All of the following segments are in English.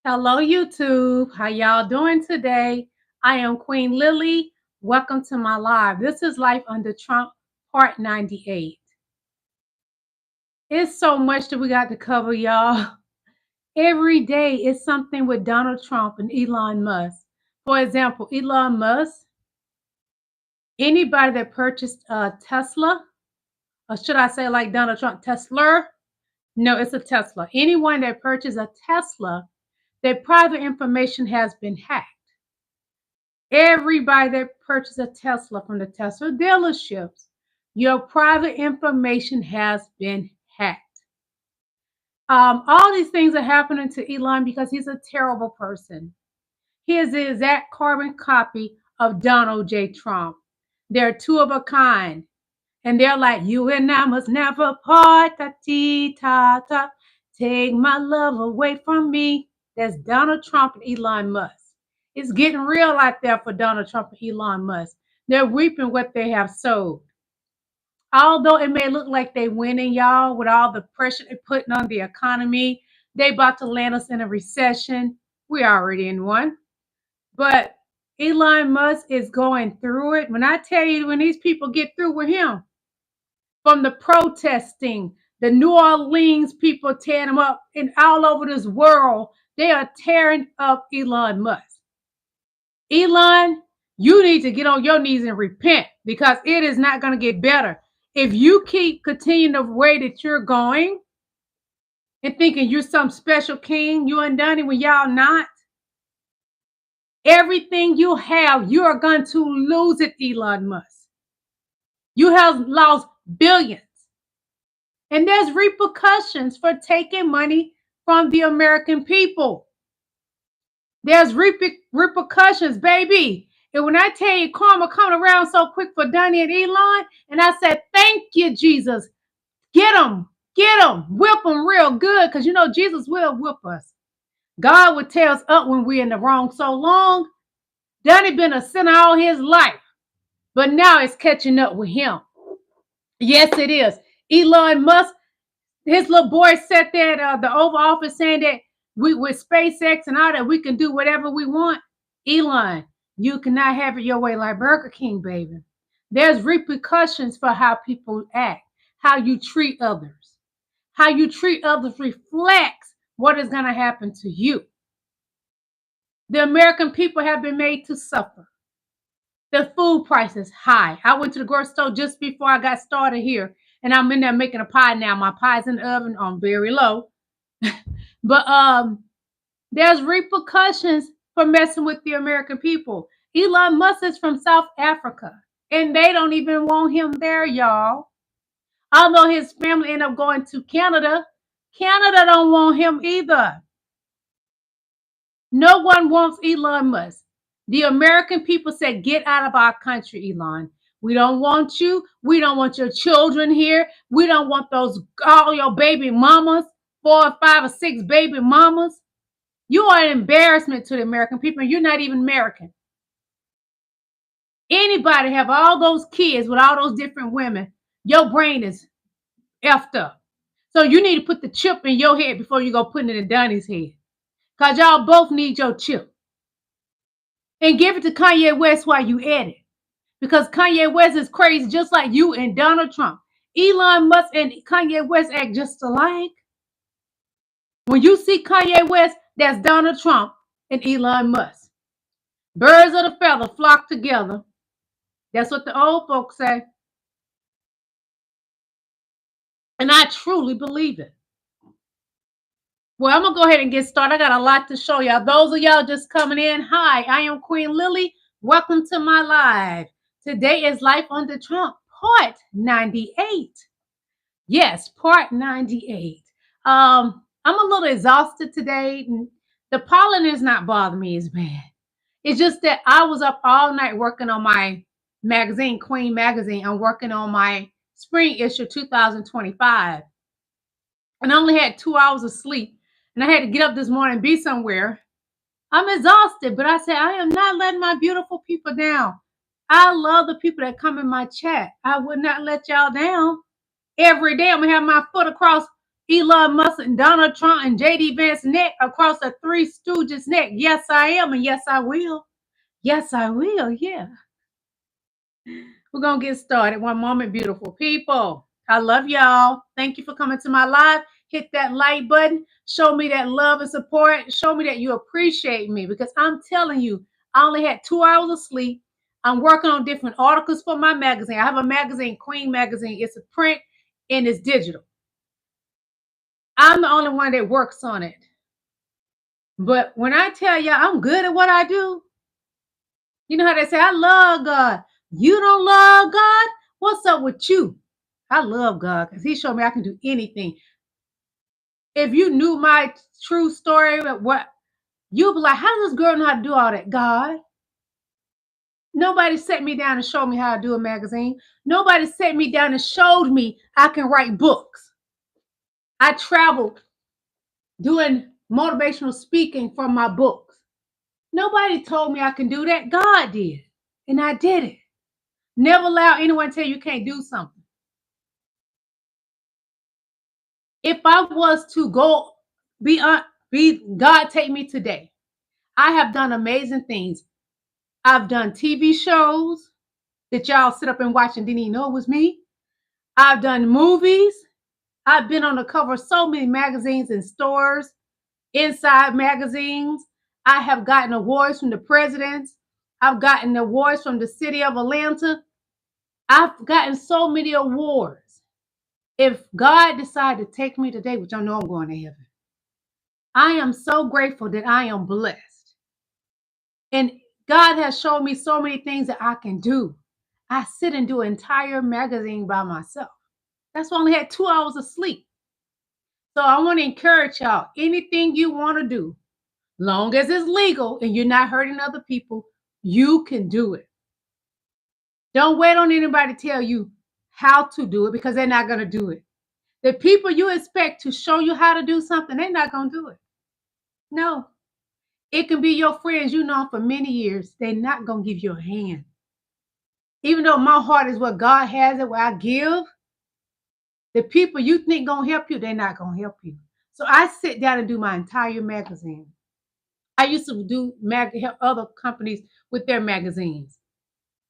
Hello, YouTube. How y'all doing today? I am Queen Lillie. Welcome to my live. This is Life Under Trump, part 98. It's so much that we got to cover, y'all. Every day is something with Donald Trump and Elon Musk. For example, Elon Musk, anybody that purchased a Tesla, or should I say like Donald Trump, Tesla? No, it's a Tesla. Anyone that purchased a Tesla, their private information has been hacked. Everybody that purchased a Tesla from the Tesla dealerships, your private information has been hacked. All these things are happening to Elon because he's a terrible person. He is the exact carbon copy of Donald J. Trump. They're two of a kind. And they're like, you and I must never part, ta-ta. Take my love away from me. That's Donald Trump and Elon Musk. It's getting real out there for Donald Trump and Elon Musk. They're reaping what they have sowed. Although it may look like they're winning, y'all, with all the pressure they're putting on the economy, they about to land us in a recession. We're already in one. But Elon Musk is going through it. When I tell you, when these people get through with him, from the protesting, the New Orleans people tearing him up, and all over this world, they are tearing up Elon Musk. Elon, you need to get on your knees and repent because it is not going to get better. If you keep continuing the way that you're going and thinking you're some special king, you and Donnie, when y'all not, everything you have, you are going to lose it, Elon Musk. You have lost billions. And there's repercussions for taking money from the American people. There's repercussions, baby. And when I tell you karma coming around so quick for Donnie and Elon, and I said, thank you, Jesus. Get them, whip them real good, because you know Jesus will whip us. God would tear us up when we're in the wrong so long. Donnie been a sinner all his life, but now it's catching up with him. Yes, it is. Elon Musk, his little boy sat there at the Oval Office saying that we with SpaceX and all that, we can do whatever we want. Elon, you cannot have it your way like Burger King, baby. There's repercussions for how people act, how you treat others. How you treat others reflects what is going to happen to you. The American people have been made to suffer. The food price is high. I went to the grocery store just before I got started here, and I'm in there making a pie now. My pie's in the oven on very low. But there's repercussions for messing with the American people. Elon Musk is from South Africa, and they don't even want him there, y'all. Although his family ended up going to Canada, Canada don't want him either. No one wants Elon Musk. The American people said, get out of our country, Elon. We don't want you. We don't want your children here. We don't want all your baby mamas, 4 or 5 or 6 baby mamas. You are an embarrassment to the American people. You're not even American. Anybody have all those kids with all those different women, your brain is effed up. So you need to put the chip in your head before you go put it in Donnie's head. Because y'all both need your chip. And give it to Kanye West while you at it. Because Kanye West is crazy just like you and Donald Trump. Elon Musk and Kanye West act just alike. When you see Kanye West, that's Donald Trump and Elon Musk. Birds of a feather flock together. That's what the old folks say. And I truly believe it. Well, I'm going to go ahead and get started. I got a lot to show y'all. Those of y'all just coming in, hi, I am Queen Lillie. Welcome to my live. Today is Life Under Trump, part 98. Yes, part 98. I'm a little exhausted today. The pollen is not bothering me as bad. It's just that I was up all night working on my magazine, Queen Magazine. I'm working on my spring issue 2025. And I only had 2 hours of sleep. And I had to get up this morning and be somewhere. I'm exhausted, but I said, I am not letting my beautiful people down. I love the people that come in my chat. I would not let y'all down. Every day I'm going to have my foot across Elon Musk and Donald Trump and jdvance neck across the Three Stooges neck. Yes, I am, and yes, I will. Yes, I will. Yeah. We're going to get started. One moment, beautiful people. I love y'all. Thank you for coming to my live. Hit that like button. Show me that love and support. Show me that you appreciate me, because I'm telling you, I only had 2 hours of sleep. I'm working on different articles for my magazine. I have a magazine, Queen Magazine. It's a print and it's digital. I'm the only one that works on it. But when I tell you I'm good at what I do, you know how they say, I love God. You don't love God? What's up with you? I love God because he showed me I can do anything. If you knew my true story, what you'd be like, how does this girl know how to do all that? God. Nobody sat me down and showed me how to do a magazine. Nobody sat me down and showed me I can write books. I traveled doing motivational speaking from my books. Nobody told me I can do that. God did. And I did it. Never allow anyone to tell you can't do something. If I was to go be God take me today, I have done amazing things. I've done TV shows that y'all sit up and watch and didn't even know it was me. I've done movies. I've been on the cover of so many magazines and stores, inside magazines. I have gotten awards from the presidents. I've gotten awards from the city of Atlanta. I've gotten so many awards. If God decided to take me today, which I know I'm going to heaven, I am so grateful that I am blessed. And God has shown me so many things that I can do. I sit and do an entire magazine by myself. That's why I only had 2 hours of sleep. So I want to encourage y'all, anything you want to do, long as it's legal and you're not hurting other people, you can do it. Don't wait on anybody to tell you how to do it, because they're not going to do it. The people you expect to show you how to do something, they're not going to do it. No. It can be your friends you know for many years. They're not going to give you a hand. Even though my heart is where God has it, where I give, the people you think going to help you, they're not going to help you. So I sit down and do my entire magazine. I used to help other companies with their magazines.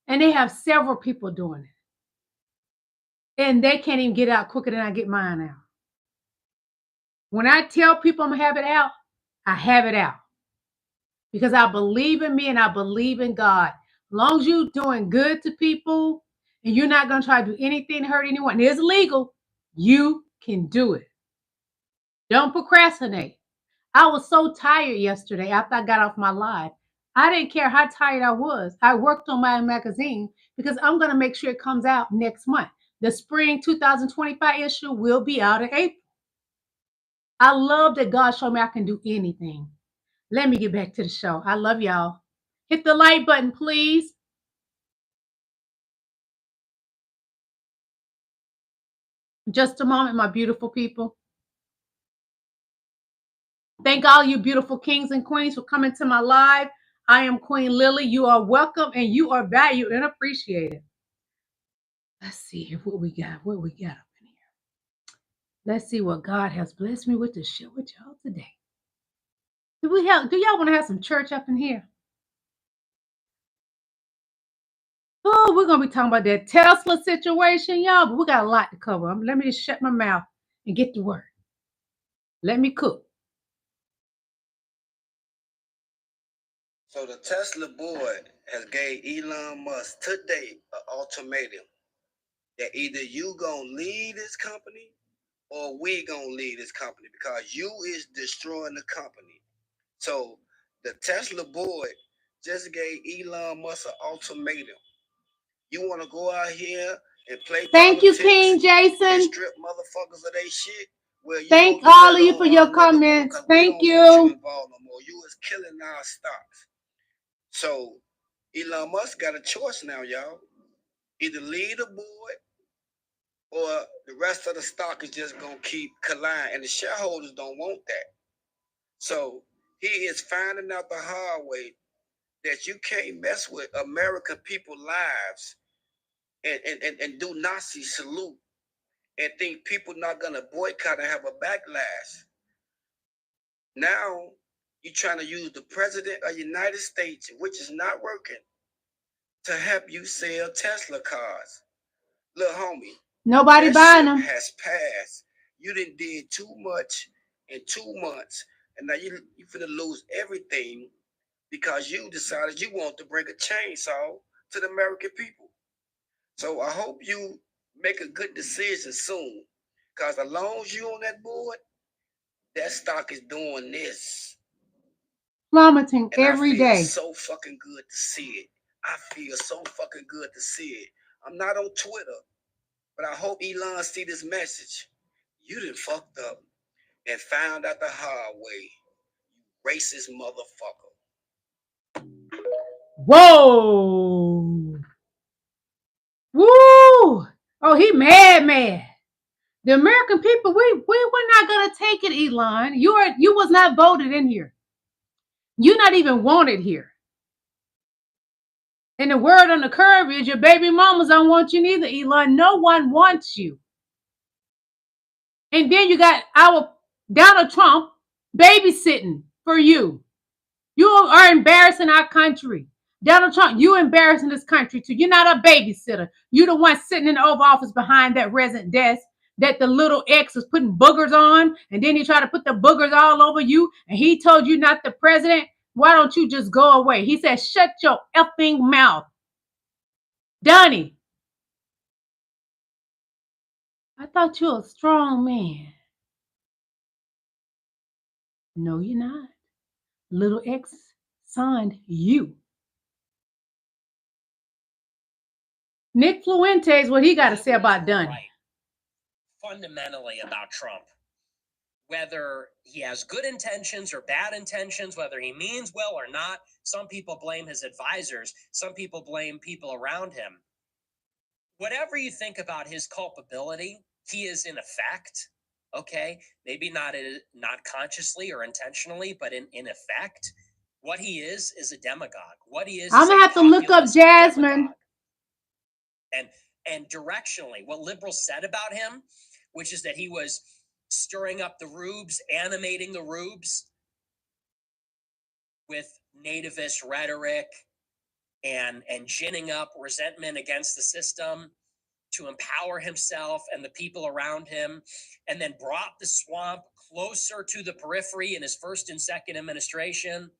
And they have several people doing it. And they can't even get out quicker than I get mine out. When I tell people I'm going to have it out, I have it out. Because I believe in me and I believe in God. As long as you're doing good to people and you're not going to try to do anything to hurt anyone, it's legal, you can do it. Don't procrastinate. I was so tired yesterday after I got off my live. I didn't care how tired I was. I worked on my magazine because I'm going to make sure it comes out next month. The spring 2025 issue will be out in April. I love that God showed me I can do anything. Let me get back to the show. I love y'all. Hit the like button, please. Just a moment, my beautiful people. Thank all you beautiful kings and queens for coming to my live. I am Queen Lillie. You are welcome and you are valued and appreciated. Let's see here what we got. What we got up in here. Let's see what God has blessed me with to share with y'all today. Do y'all want to have some church up in here? Oh, we're gonna be talking about that Tesla situation, y'all, but we got a lot to cover. Let me just shut my mouth and get to work. Let me cook. So the Tesla board has gave Elon Musk today an ultimatum that either you gonna leave this company or we gonna leave this company, because you is destroying the company. So the Tesla board just gave Elon Musk an ultimatum. You want to go out here and play Thank you, politics King Jason. and strip motherfuckers of their shit? Well, you Thank go do all that of you for your comments. Thank we don't want you you. involved no more. You is killing our stocks. So Elon Musk got a choice now, y'all. Either lead the board or the rest of the stock is just gonna keep colliding, and the shareholders don't want that. So he is finding out the hard way that you can't mess with American people's lives and do Nazi salute and think people not gonna boycott and have a backlash. Now you're trying to use the president of the United States, which is not working, to help you sell Tesla cars. Look, homie, nobody buying them. Has passed. You done did too much in 2 months, and now you finna lose everything because you decided you want to bring a chainsaw to the American people. So I hope you make a good decision soon, because as long as you on that board, that stock is doing this. Plummeting And every I feel day. so fucking good to see it. I feel so fucking good to see it. I'm not on Twitter, but I hope Elon see this message. You done fucked up and found out the hard way. You racist motherfucker. Whoa. Woo. Oh, he mad. The American people, we were not gonna take it, Elon. You was not voted in here. You're not even wanted here. And the word on the curve is your baby mamas don't want you neither, Elon. No one wants you. And then you got our Donald Trump babysitting for you. You are embarrassing our country. Donald Trump, you embarrassing this country too. You're not a babysitter. You're the one sitting in the Oval Office behind that resident desk that the little X was putting boogers on, and then he tried to put the boogers all over you, and he told you not the president. Why don't you just go away? He said, shut your effing mouth. Donnie, I thought you were a strong man. No, you're not. Little X signed you. Nick Fuentes, what he got to say about Donnie? Right. Fundamentally about Trump, whether he has good intentions or bad intentions, whether he means well or not. Some people blame his advisors. Some people blame people around him. Whatever you think about his culpability, he is in effect, okay, maybe not consciously or intentionally, but in effect, what he is a demagogue. What he is I'm gonna have to look up Jasmine. And directionally, what liberals said about him, which is that he was stirring up the rubes, animating the rubes with nativist rhetoric and ginning up resentment against the system to empower himself and the people around him, and then brought the swamp closer to the periphery in his first and second administration,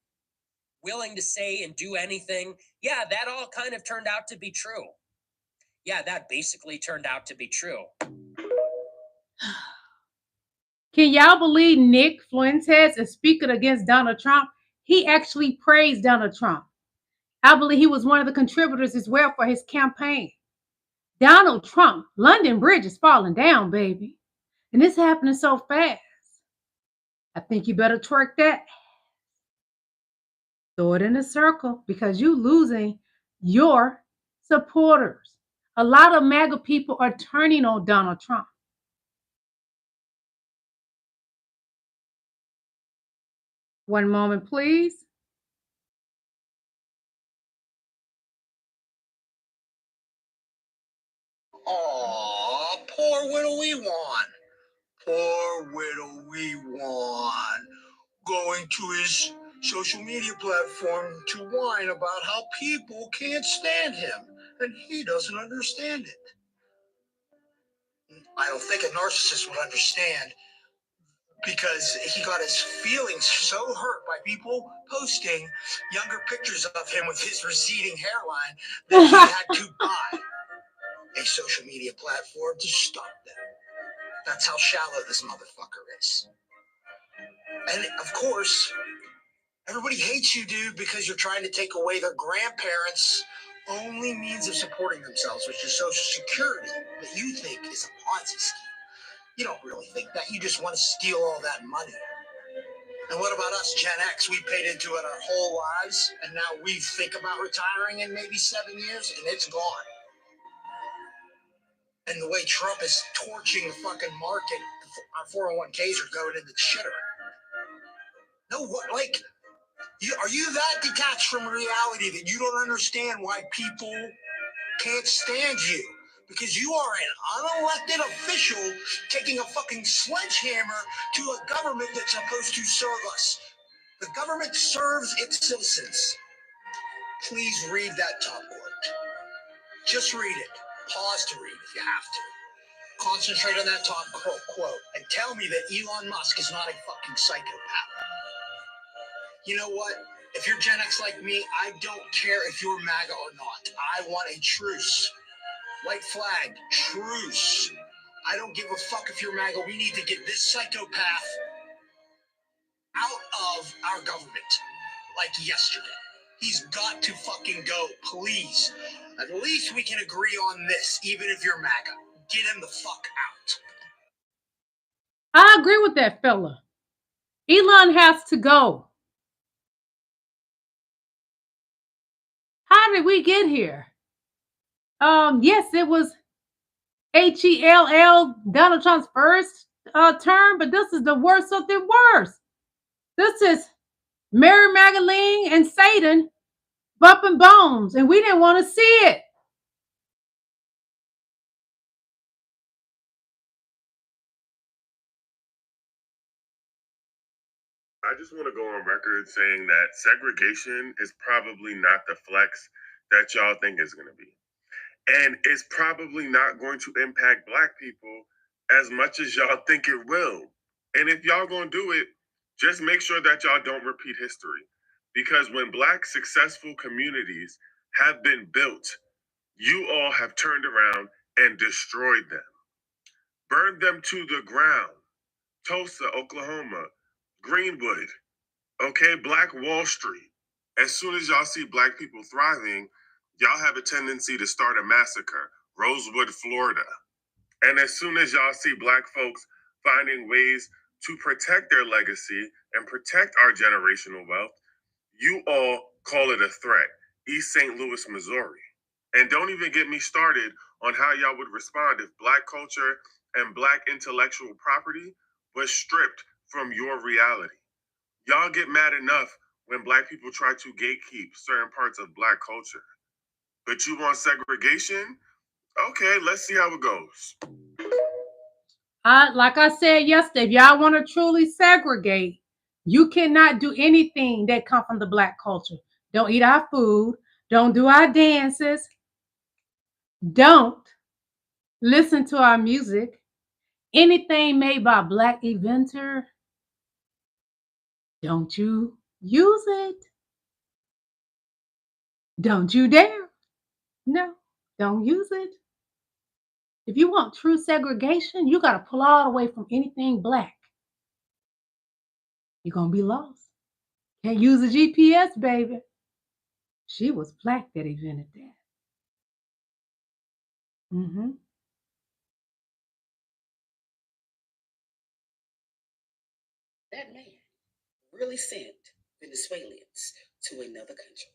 willing to say and do anything. Yeah, that all kind of turned out to be true. Yeah, that basically turned out to be true. Can y'all believe Nick Fuentes is speaking against Donald Trump? He actually praised Donald Trump. I believe he was one of the contributors as well for his campaign. Donald Trump, London Bridge is falling down, baby. And it's happening so fast. I think you better twerk that. Throw it in a circle because you're losing your supporters. A lot of MAGA people are turning on Donald Trump. One moment, please. Aw, poor Widow Ewan. Poor Widow Ewan. Going to his social media platform to whine about how people can't stand him, and he doesn't understand it. I don't think a narcissist would understand, because he got his feelings so hurt by people posting younger pictures of him with his receding hairline that he had to buy a social media platform to stop them. That's how shallow this motherfucker is. And of course, everybody hates you, dude, because you're trying to take away their grandparents' only means of supporting themselves, which is Social Security, that you think is a Ponzi scheme. You don't really think that. You just want to steal all that money. And what about us, Gen X? We paid into it our whole lives, and now we think about retiring in maybe 7 years, and it's gone. And the way Trump is torching the fucking market, our 401ks are going in the shitter. No, what, like, are you that detached from reality that you don't understand why people can't stand you? because you are an unelected official taking a fucking sledgehammer to a government that's supposed to serve us. The government serves its citizens. Please read that top quote. Just read it. Pause to read if you have to. Concentrate on that top quote and tell me that Elon Musk is not a fucking psychopath. You know what? If you're Gen X like me, I don't care if you're MAGA or not. I want a truce. White flag, truce. I don't give a fuck if you're MAGA. We need to get this psychopath out of our government. Like yesterday. He's got to fucking go, please. At least we can agree on this, even if you're MAGA. Get him the fuck out. I agree with that fella. Elon has to go. How did we get here? Yes, it was HELL, Donald Trump's first term, but this is the worst of the worst. This is Mary Magdalene and Satan bumping bones, and we didn't want to see it. I just want to go on record saying that segregation is probably not the flex that y'all think it's going to be. And it's probably not going to impact Black people as much as y'all think it will. And if y'all going to do it, just make sure that y'all don't repeat history. Because when Black successful communities have been built, you all have turned around and destroyed them. Burned them to the ground. Tulsa, Oklahoma, Greenwood, okay, Black Wall Street. As soon as y'all see Black people thriving, y'all have a tendency to start a massacre. Rosewood, Florida. And as soon as y'all see Black folks finding ways to protect their legacy and protect our generational wealth, you all call it a threat. East St. Louis, Missouri. And don't even get me started on how y'all would respond if Black culture and Black intellectual property was stripped from your reality. Y'all get mad enough when Black people try to gatekeep certain parts of Black culture. But you want segregation? Okay, let's see how it goes. Like I said yesterday, if y'all want to truly segregate, you cannot do anything that come from the Black culture. Don't eat our food. Don't do our dances. Don't listen to our music. Anything made by Black inventor, don't you use it. Don't you dare. No, don't use it. If you want true segregation, you got to pull all away from anything Black. You're going to be lost. Can't use a GPS, baby. She was Black that invented that. That man really sent Venezuelans to another country.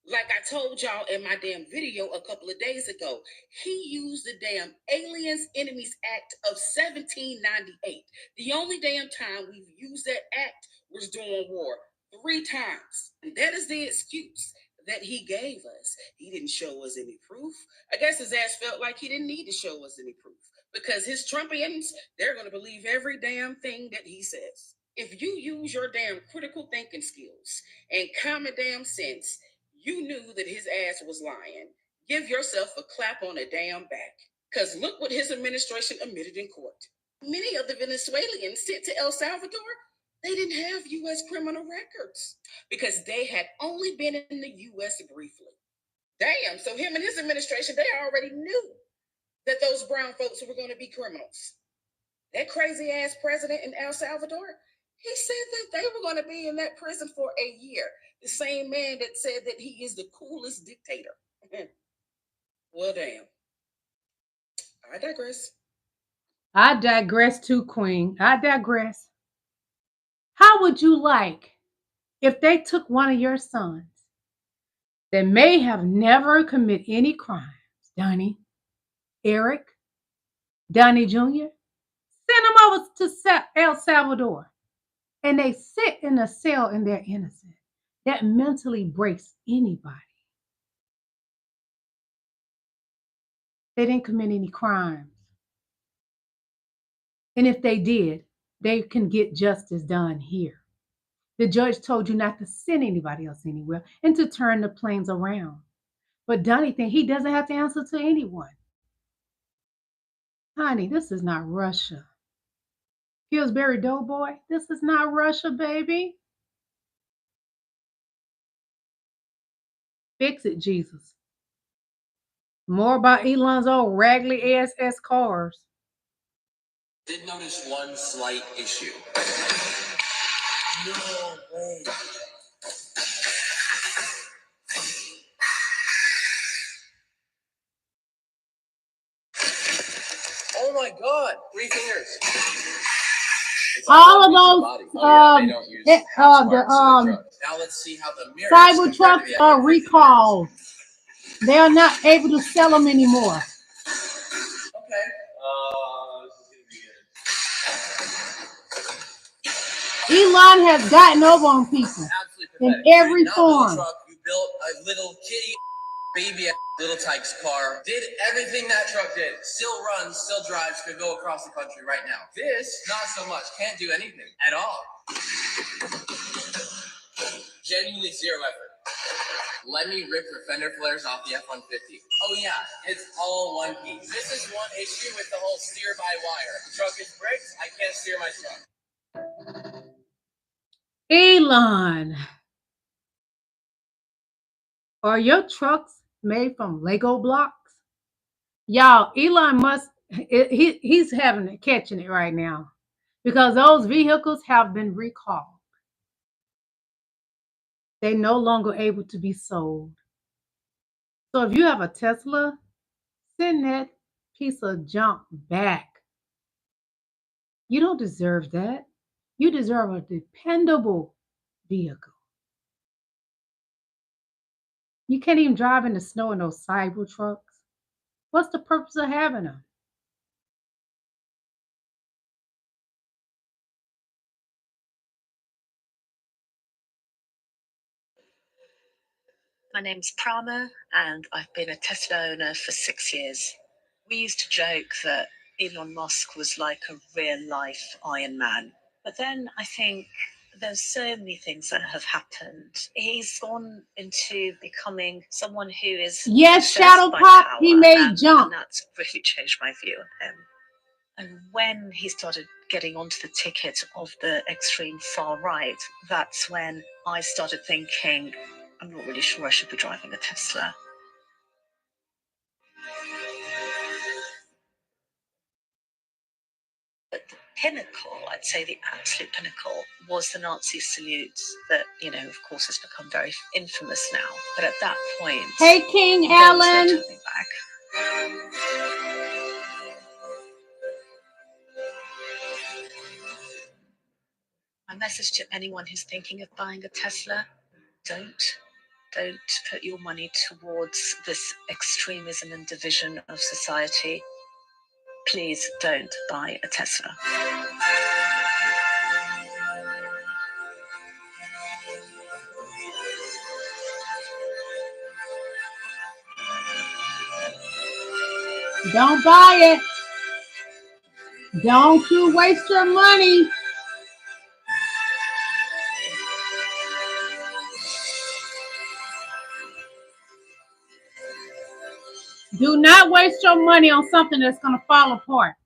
Like I told y'all in my damn video a couple of days ago, he used the damn Aliens Enemies Act of 1798. The only damn time we've used that act was during war, 3 times. And that is the excuse that he gave us. He didn't show us any proof. I guess his ass felt like he didn't need to show us any proof because his Trumpians, they're going to believe every damn thing that he says. If you use your damn critical thinking skills and common damn sense, you knew that his ass was lying. Give yourself a clap on the damn back. Because look what his administration admitted in court. Many of the Venezuelans sent to El Salvador, they didn't have U.S. criminal records because they had only been in the U.S. briefly. Damn, so him and his administration, they already knew that those brown folks were going to be criminals. That crazy ass president in El Salvador, he said that they were going to be in that prison for a year. The same man that said that he is the coolest dictator. Well, damn. I digress. I digress too, Queen. I digress. How would you like if they took one of your sons that may have never committed any crimes, Donnie, Eric, Donnie Jr., send them over to El Salvador, and they sit in a cell and they're innocent? That mentally breaks anybody. They didn't commit any crimes. And if they did, they can get justice done here. The judge told you not to send anybody else anywhere and to turn the planes around. But Donnie thinks he doesn't have to answer to anyone. Honey, this is not Russia. Pillsbury Doughboy, this is not Russia, baby. Fix it, Jesus. More about Elon's old raggedy ass cars. Did notice one slight issue. No way. Oh my God! 3 fingers. All of those, Now let's see how the mirrors cyber trucks are recalled. They are not able to sell them anymore. Okay. This is gonna be good. Elon has gotten over on people in every form. You built a little kitty baby Little Tyke's car, did everything that truck did, still runs, still drives, could go across the country right now. This, not so much, can't do anything at all. Genuinely zero effort. Let me rip the fender flares off the F-150. Oh yeah, it's all one piece. This is one issue with the whole steer by wire. The truck is bricked, I can't steer my truck. Elon, are your trucks made from Lego blocks? Y'all, Elon Musk, he's having it, catching it right now because those vehicles have been recalled. They're no longer able to be sold. So if you have a Tesla, send that piece of junk back. You don't deserve that. You deserve a dependable vehicle. You can't even drive in the snow in those cyber trucks. What's the purpose of having them? My name's Prama, and I've been a Tesla owner for 6 years. We used to joke that Elon Musk was like a real-life Iron Man. But then I think there's so many things that have happened. He's gone into becoming someone who is Shadow Pop, he made jump. And that's really changed my view of him. And when he started getting onto the ticket of the extreme far right, that's when I started thinking, I'm not really sure I should be driving a Tesla. But the pinnacle, I'd say the absolute pinnacle, was the Nazi salute that, of course, has become very infamous now. But at that point, hey, King Alan. There was no turning back. My message to anyone who's thinking of buying a Tesla, don't put your money towards this extremism and division of society. Please don't buy a Tesla. Don't buy it. Don't you waste your money. Do not waste your money on something that's going to fall apart.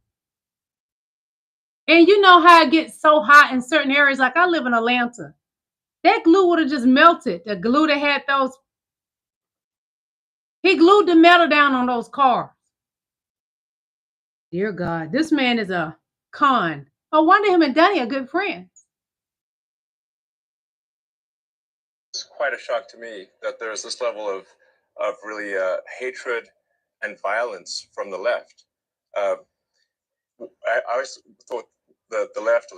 And you know how it gets so hot in certain areas. Like I live in Atlanta. That glue would have just melted. The glue that had those. He glued the metal down on those cars. Dear God, this man is a con. No wonder him and Danny are good friends. It's quite a shock to me that there's this level of really hatred and violence from the left. I always thought the left,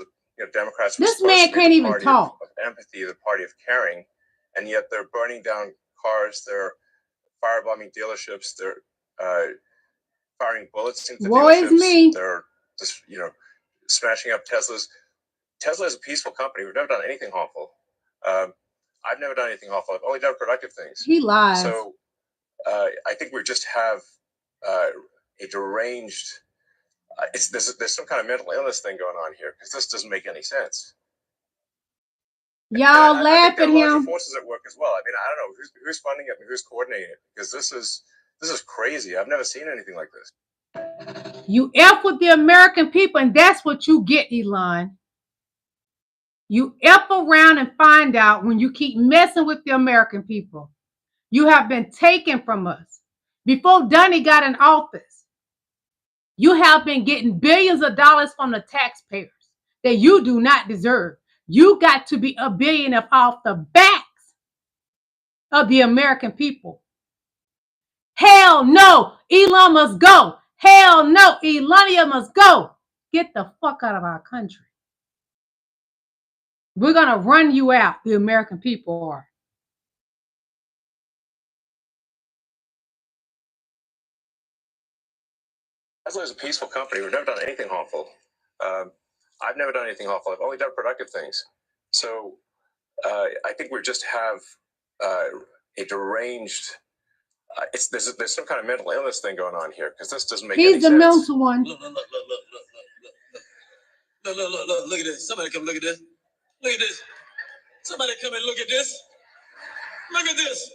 Democrats, were this man can't even talk. Of empathy, the party of caring, and yet they're burning down cars, they're firebombing dealerships, they're firing bullets into dealerships. They're just smashing up Teslas. Tesla is a peaceful company. We've never done anything harmful. I've never done anything awful. I've only done productive things. He lies. So I think we just have a deranged. There's some kind of mental illness thing going on here because this doesn't make any sense. Y'all laugh at him. Forces at work as well. I mean, I don't know who's funding it and who's coordinating it because this is crazy. I've never seen anything like this. You F with the American people, and that's what you get, Elon. You F around and find out when you keep messing with the American people. You have been taken from us. Before Donnie got in office, you have been getting billions of dollars from the taxpayers that you do not deserve. You got to be a billionaire off the backs of the American people. Hell no, Elon must go. Hell no, Elonia must go. Get the fuck out of our country. We're going to run you out, the American people are. Tesla is a peaceful company. We've never done anything harmful. I've never done anything harmful. I've only done productive things. So I think we just have a deranged. There's some kind of mental illness thing going on here because this doesn't make any sense. He's the mental one. Look at this. Somebody come look at this. Look at this. Somebody come and look at this. Look at this.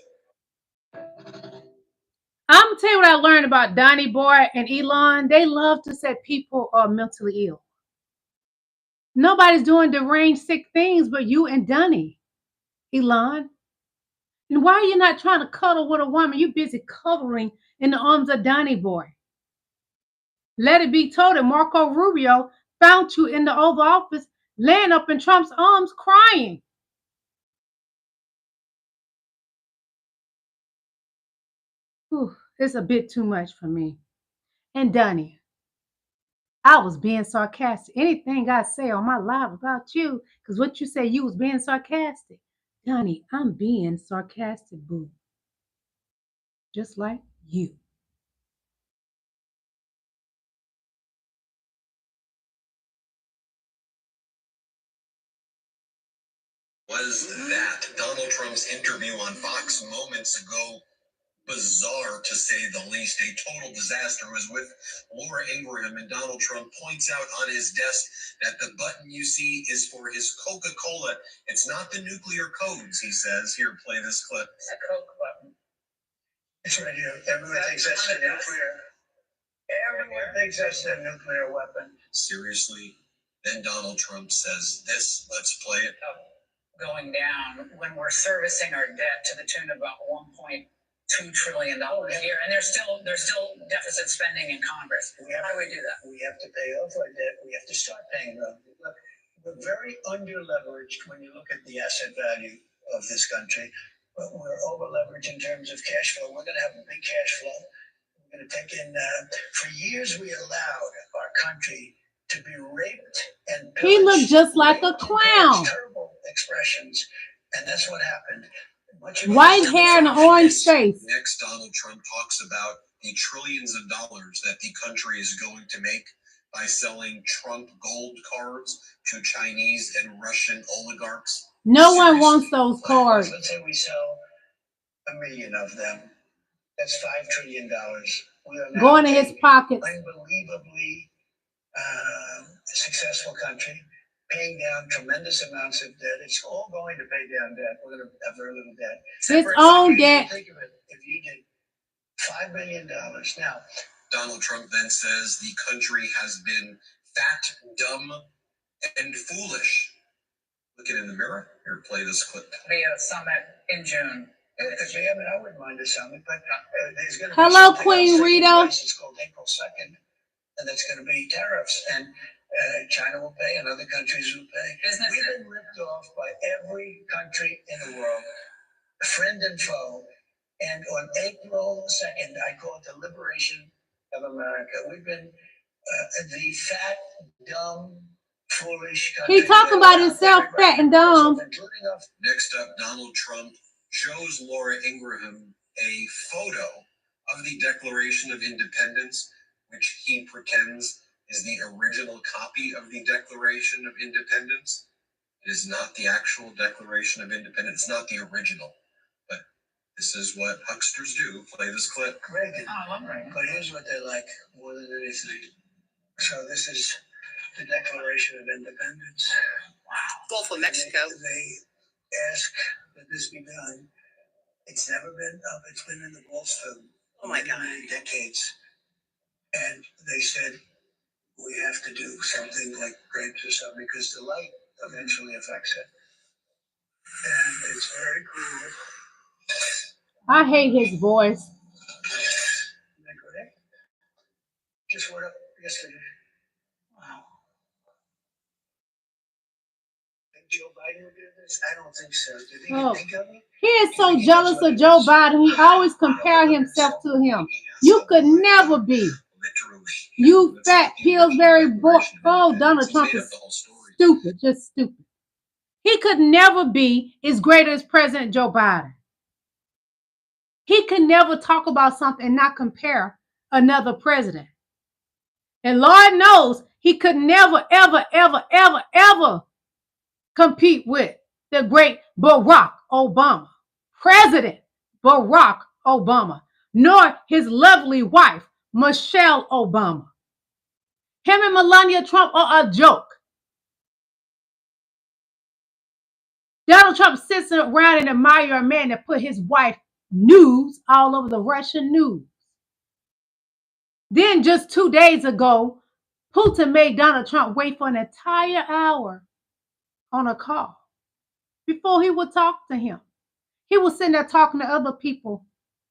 I'm going to tell you what I learned about Donnie Boy and Elon. They love to say people are mentally ill. Nobody's doing deranged, sick things but you and Donnie, Elon. And why are you not trying to cuddle with a woman? You're busy covering in the arms of Donnie Boy. Let it be told that Marco Rubio found you in the Oval Office laying up in Trump's arms crying. Whew, it's a bit too much for me. And Donnie, I was being sarcastic. Anything I say on my live about you, because what you say, you was being sarcastic. Donnie, I'm being sarcastic, boo. Just like you. Was that Donald Trump's interview on Fox moments ago bizarre, to say the least? A total disaster. Was with Laura Ingraham, and Donald Trump points out on his desk that the button you see is for his Coca-Cola. It's not the nuclear codes, he says. Here, play this clip. It's a Coke button. It's right here. Everyone thinks that's a nuclear. Everyone thinks that's a nuclear weapon. Seriously? Then Donald Trump says this. Let's play it. Going down when we're servicing our debt to the tune of about $1.2 trillion a year, and there's still deficit spending in Congress. How do we do that? We have to pay off our debt. We have to start paying off. We're very under-leveraged when you look at the asset value of this country, but we're over-leveraged in terms of cash flow. We're going to have a big cash flow. We're going to take in. For years, we allowed our country to be raped and pillaged. He looked just like a clown. Terrible expressions, and that's what happened. White hair and an orange face. Next, Donald Trump talks about the trillions of dollars that the country is going to make by selling Trump gold cards to Chinese and Russian oligarchs. No one wants those cards. Let's say we sell 1 million of them. That's $5 trillion. We are now going in his pockets. Unbelievably successful country, paying down tremendous amounts of debt. It's all going to pay down debt. We're going to have very little debt. His own debt. Think of it. If you did $5 million now. Donald Trump then says the country has been fat, dumb, and foolish. Look it in the mirror. Here, play this clip. Be a summit in June. I wouldn't mind a summit, but there's going to be hello, Queen Rita. It's called April 2nd, and that's going to be tariffs, and China will pay, and other countries will pay. We've been ripped off by every country in the world, friend and foe. And on April 2nd, I call it the liberation of America. We've been the fat, dumb, foolish country. He's talking about himself, fat and dumb. Next up, Donald Trump shows Laura Ingraham a photo of the Declaration of Independence, which he pretends is the original copy of the Declaration of Independence. It is not the actual Declaration of Independence. It's not the original. But This is what hucksters do. Play this clip. Reagan. Oh, I love Reagan. But here's what they like more than anything. So this is the Declaration of Independence. Wow. Gulf of Mexico. They ask that this be done. It's never been up. It's been in the vaults for many decades. And they said, we have to do something like grapes or something because the light eventually affects it. And it's very cool. I hate his voice. Isn't that correct? Just went up yesterday. Wow. Think Joe Biden would do this? I don't think so. Did he think of me? He is so jealous of Joe Biden. He always compare himself to him. You could never be. You fat Pillsbury boy. Oh, Donald Trump is stupid, just stupid. He could never be as great as President Joe Biden. He could never talk about something and not compare another president. And Lord knows he could never, ever, ever, ever, ever compete with the great Barack Obama, President Barack Obama, nor his lovely wife, Michelle Obama. Him and Melania Trump are a joke. Donald Trump sits around and admires a man that put his wife news all over the Russian news. Then just 2 days ago, Putin made Donald Trump wait for an entire hour on a call before he would talk to him. He was sitting there talking to other people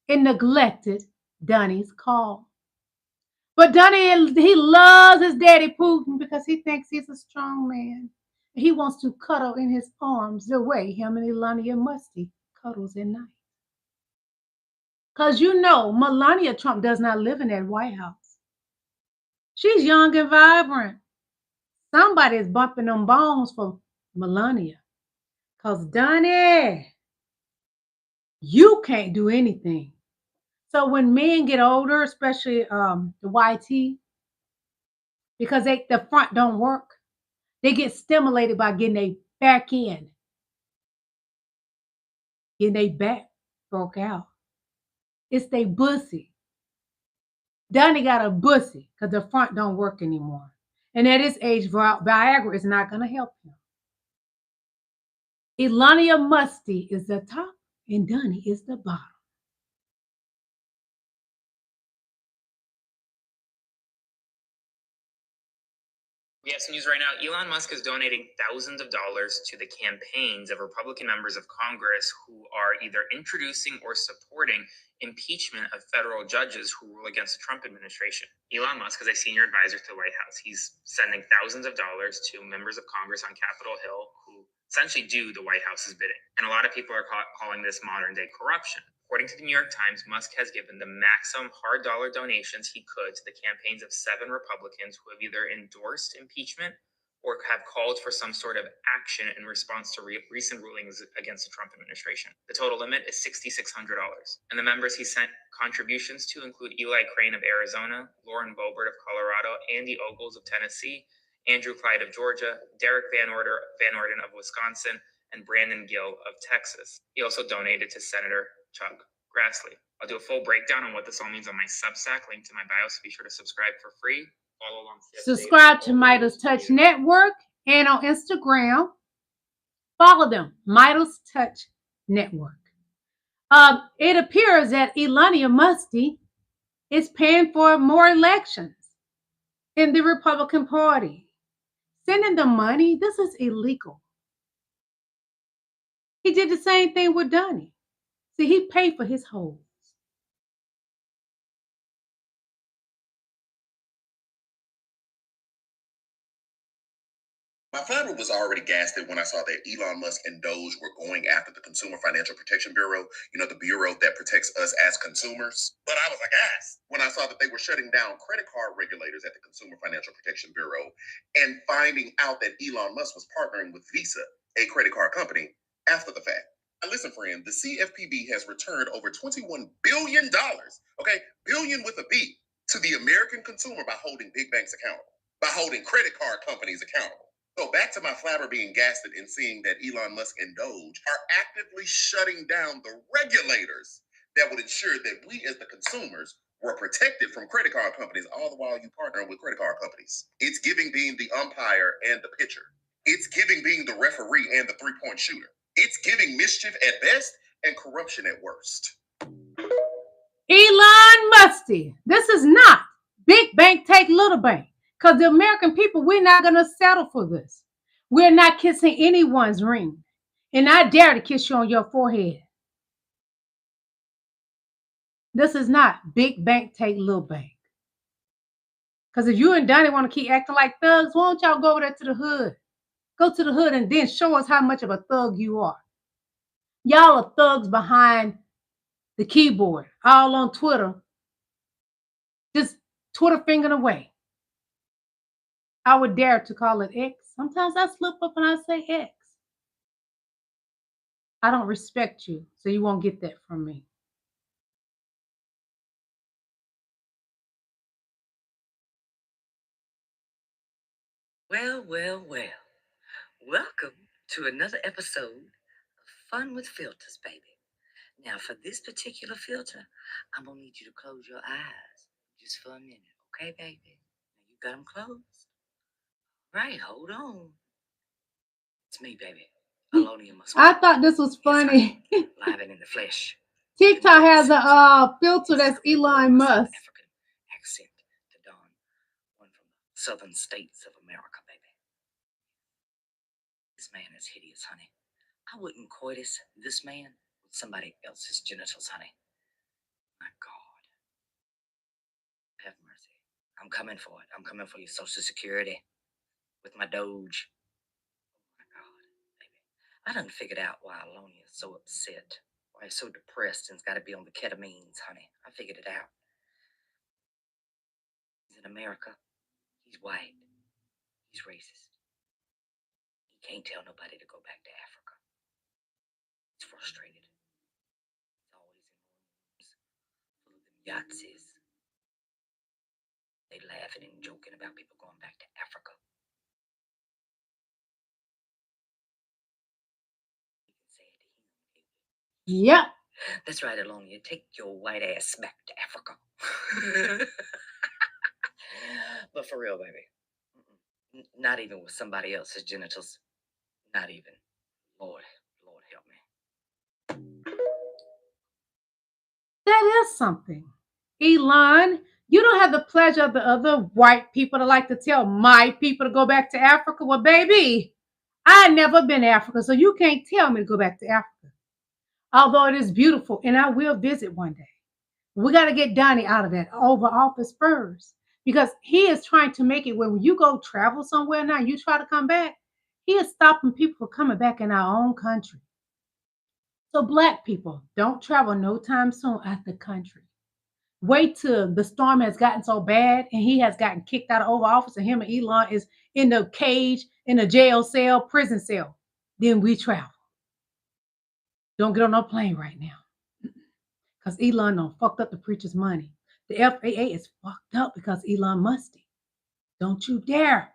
and neglected Donnie's call. But Donnie, he loves his daddy Putin because he thinks he's a strong man. He wants to cuddle in his arms the way him and Melania Musty cuddles at night. Because you know, Melania Trump does not live in that White House. She's young and vibrant. Somebody is bumping them bones for Melania. Because Donnie, you can't do anything. So when men get older, especially the YT, because the front don't work, they get stimulated by getting their back end, getting their back broke out. It's their bussy. Donnie got a bussy because the front don't work anymore. And at his age, Viagra is not going to help him. Melania Musty is the top and Donnie is the bottom. We have some news right now. Elon Musk is donating thousands of dollars to the campaigns of Republican members of Congress who are either introducing or supporting impeachment of federal judges who rule against the Trump administration. Elon Musk is a senior advisor to the White House. He's sending thousands of dollars to members of Congress on Capitol Hill who essentially do the White House's bidding. And a lot of people are calling this modern day corruption. According to the New York Times, Musk has given the maximum hard dollar donations he could to the campaigns of 7 Republicans who have either endorsed impeachment or have called for some sort of action in response to recent rulings against the Trump administration. The total limit is $6,600. And the members he sent contributions to include Eli Crane of Arizona, Lauren Boebert of Colorado, Andy Ogles of Tennessee, Andrew Clyde of Georgia, Derek Van Orden of Wisconsin, and Brandon Gill of Texas. He also donated to Senator Chuck Grassley. I'll do a full breakdown on what this all means on my Substack, link to my bio, so be sure to subscribe for free. Follow along. Subscribe to Midas Touch Network and on Instagram. Follow them, Midas Touch Network. It appears that Melania Musty is paying for more elections in the Republican Party. Sending them money, this is illegal. He did the same thing with Donnie. See, he paid for his holes. My father was already gassed when I saw that Elon Musk and Doge were going after the Consumer Financial Protection Bureau, the bureau that protects us as consumers. But I was aghast when I saw that they were shutting down credit card regulators at the Consumer Financial Protection Bureau and finding out that Elon Musk was partnering with Visa, a credit card company, after the fact. Now listen, friend, the CFPB has returned over $21 billion, okay, billion with a B, to the American consumer by holding big banks accountable, by holding credit card companies accountable. So back to my flabber being gasted and seeing that Elon Musk and Doge are actively shutting down the regulators that would ensure that we as the consumers were protected from credit card companies, all the while you partner with credit card companies. It's giving being the umpire and the pitcher. It's giving being the referee and the three-point shooter. It's giving mischief at best and corruption at worst. Elon Musty, this is not big bank take little bank. Because the American people, we're not going to settle for this. We're not kissing anyone's ring. And I dare to kiss you on your forehead. This is not big bank take little bank. Because if you and Donnie want to keep acting like thugs, why don't y'all go over there to the hood? Go to the hood and then show us how much of a thug you are. Y'all are thugs behind the keyboard, all on Twitter. Just Twitter fingering away. I would dare to call it X. Sometimes I slip up and I say X. I don't respect you, so you won't get that from me. Well, well, well. Welcome to another episode of Fun with Filters, baby. Now, for this particular filter, I'm going to need you to close your eyes just for a minute, okay, baby? Now, you got them closed? Right, hold on. It's me, baby. I thought this was funny. Live and in the flesh. TikTok has a filter that's Elon Musk. African accent to Don, one from the southern states of America, baby. This man is hideous, honey. I wouldn't coitus this man with somebody else's genitals, honey. My God. Have mercy. I'm coming for it. I'm coming for your Social Security with my Doge. Oh, my God, baby. I done figured out why Alonia is so upset. Why he's so depressed and's got to be on the ketamines, honey. I figured it out. He's in America. He's white. He's racist. He can't tell nobody to go back to Africa. He's frustrated. He's always in rooms full of them Yahtzees. They laughing and joking about people going back to Africa. You can say it to him. Yep. That's right, Alonia. Take your white ass back to Africa. But for real, baby. Not even with somebody else's genitals. Not even. Lord help me. That is something. Elon, you don't have the pleasure of the other white people to like to tell my people to go back to Africa. Well, baby, I've never been to Africa, so you can't tell me to go back to Africa. Although it is beautiful, and I will visit one day. We got to get Donnie out of that Oval Office first, because he is trying to make it where when you go travel somewhere now, you try to come back, he is stopping people from coming back in our own country. So Black people, don't travel no time soon out the country. Wait till the storm has gotten so bad and he has gotten kicked out of Oval Office and him and Elon is in the cage, in a jail cell, prison cell. Then we travel. Don't get on no plane right now. Because Elon done fucked up the preacher's money. The FAA is fucked up because Elon Musty. Don't you dare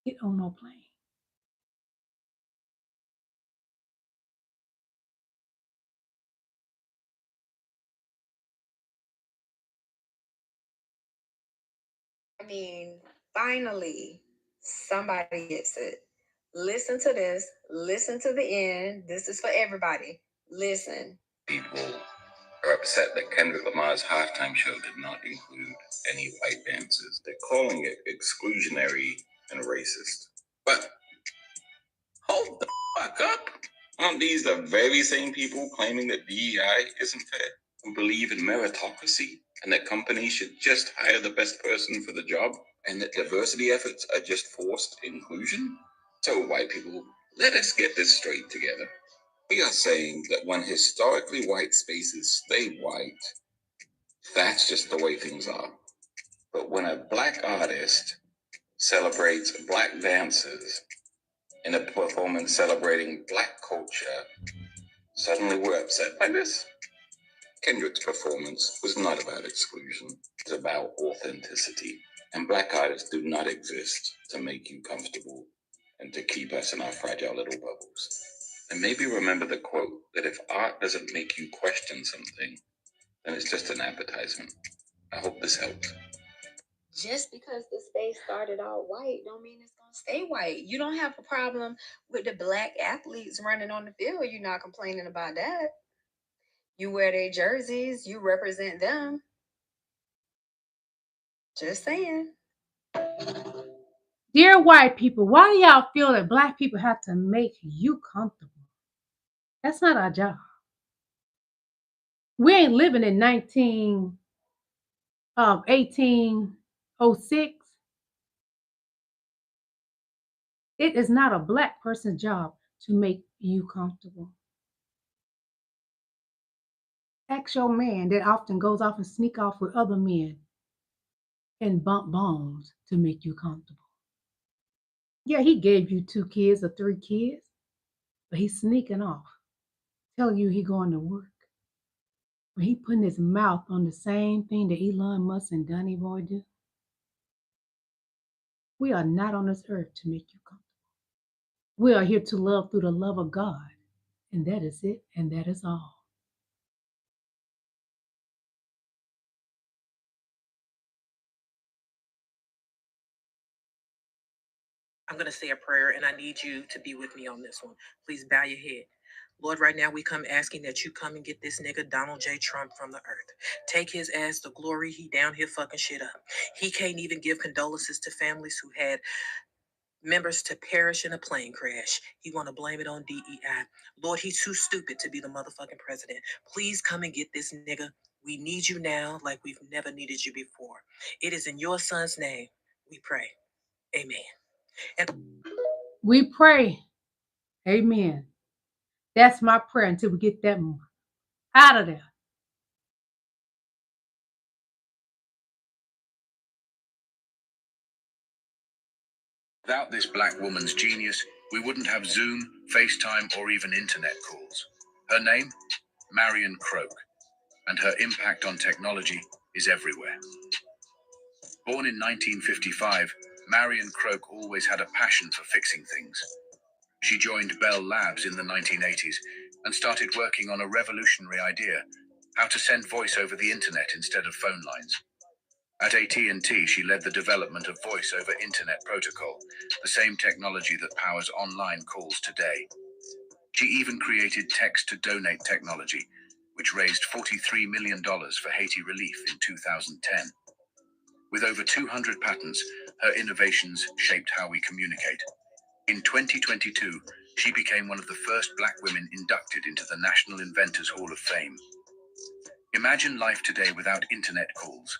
get on no plane. I mean, finally, somebody gets it. Listen to this. Listen to the end. This is for everybody. Listen. People are upset that Kendrick Lamar's halftime show did not include any white dancers. They're calling it exclusionary and racist. But hold the fuck up. Aren't these the very same people claiming that DEI isn't fair? Who believe in meritocracy and that companies should just hire the best person for the job? And that diversity efforts are just forced inclusion? So white people, let us get this straight together. We are saying that when historically white spaces stay white, that's just the way things are. But when a Black artist celebrates Black dancers in a performance celebrating Black culture, suddenly we're upset by this? Kendrick's performance was not about exclusion. It was about authenticity. And black artists do not exist to make you comfortable and to keep us in our fragile little bubbles. And maybe remember the quote that if art doesn't make you question something, then it's just an advertisement. I hope this helps. Just because the space started all white don't mean it's gonna stay white. You don't have a problem with the black athletes running on the field. You're not complaining about that. You wear their jerseys, you represent them. Just saying. Dear white people, why do y'all feel that black people have to make you comfortable? That's not our job. We ain't living in 1806. It is not a black person's job to make you comfortable. Ask your man that often goes off and sneak off with other men and bump bones to make you comfortable. Yeah, he gave you 2 kids or 3 kids, but he's sneaking off, telling you he going to work. But he putting his mouth on the same thing that Elon Musk and Donny Boy do. We are not on this earth to make you comfortable. We are here to love through the love of God. And that is it, and that is all. I'm going to say a prayer, and I need you to be with me on this one. Please bow your head. Lord, right now we come asking that you come and get this nigga Donald J. Trump from the earth. Take his ass to glory. He down here fucking shit up. He can't even give condolences to families who had members to perish in a plane crash. He want to blame it on DEI. Lord, he's too stupid to be the motherfucking president. Please come and get this nigga. We need you now like we've never needed you before. It is in your son's name we pray. Amen. And We pray. Amen. That's my prayer until we get that out of there. Without this black woman's genius, we wouldn't have Zoom, FaceTime, or even internet calls. Her name? Marion Croak, and her impact on technology is everywhere. Born in 1955, Marion Croak always had a passion for fixing things. She joined Bell Labs in the 1980s and started working on a revolutionary idea: how to send voice over the internet instead of phone lines. At AT&T, she led the development of Voice over Internet Protocol, the same technology that powers online calls today. She even created text-to-donate technology, which raised $43 million for Haiti relief in 2010. With over 200 patents, her innovations shaped how we communicate. In 2022, she became one of the first black women inducted into the National Inventors Hall of Fame. Imagine life today without internet calls.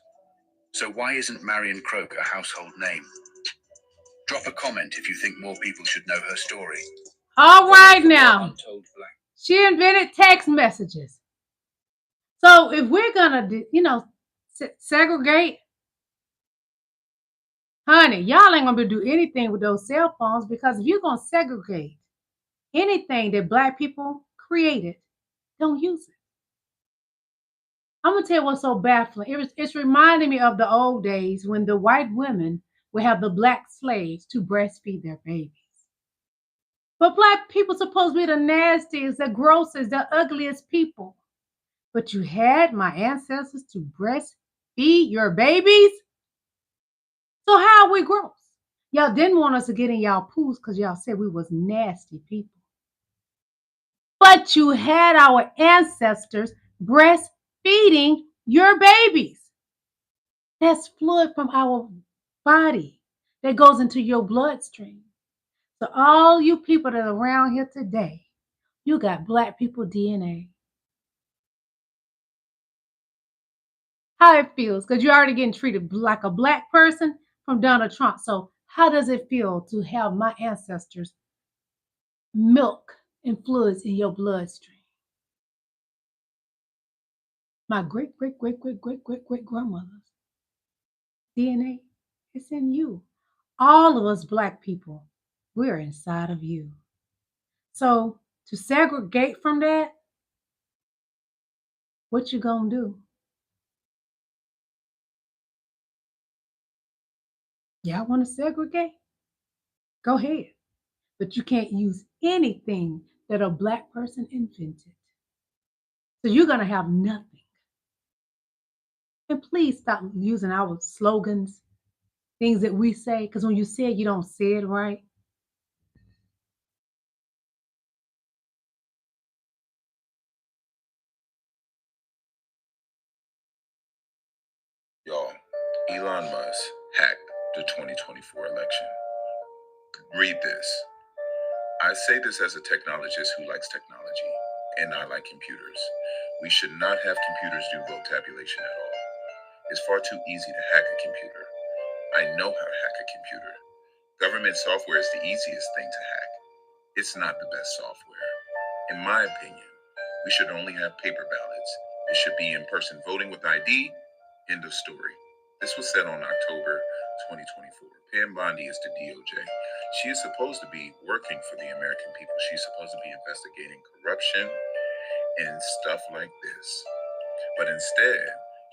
So why isn't Marion Croak a household name? Drop a comment if you think more people should know her story. All right now. She invented text messages. So if we're going to, segregate, honey, y'all ain't going to be able to do anything with those cell phones, because if you're going to segregate anything that black people created, don't use it. I'm going to tell you what's so baffling. It's reminding me of the old days when the white women would have the black slaves to breastfeed their babies. But black people supposed to be the nastiest, the grossest, the ugliest people. But you had my ancestors to breastfeed your babies? So how are we gross? Y'all didn't want us to get in y'all pools because y'all said we was nasty people. But you had our ancestors breastfeeding your babies. That's fluid from our body that goes into your bloodstream. So all you people that are around here today, you got black people DNA. How it feels, because you're already getting treated like a black person from Donald Trump. So how does it feel to have my ancestors' milk and fluids in your bloodstream? My great grandmother's DNA is in you. All of us black people, we're inside of you. So to segregate from that, what you gonna do? Y'all want to segregate? Go ahead. But you can't use anything that a Black person invented. So you're going to have nothing. And please stop using our slogans, things that we say, because when you say it, you don't say it right. Y'all, Elon Musk hacked the 2024 election. Read this. I say this as a technologist who likes technology, and I like computers. We should not have computers do vote tabulation at all. It's far too easy to hack a computer. I know how to hack a computer. Government software is the easiest thing to hack. It's not the best software. In my opinion, we should only have paper ballots. It should be in-person voting with ID. End of story. This was said on October 2024. Pam Bondi is the DOJ. She is supposed to be working for the American people. She's supposed to be investigating corruption and stuff like this. But instead,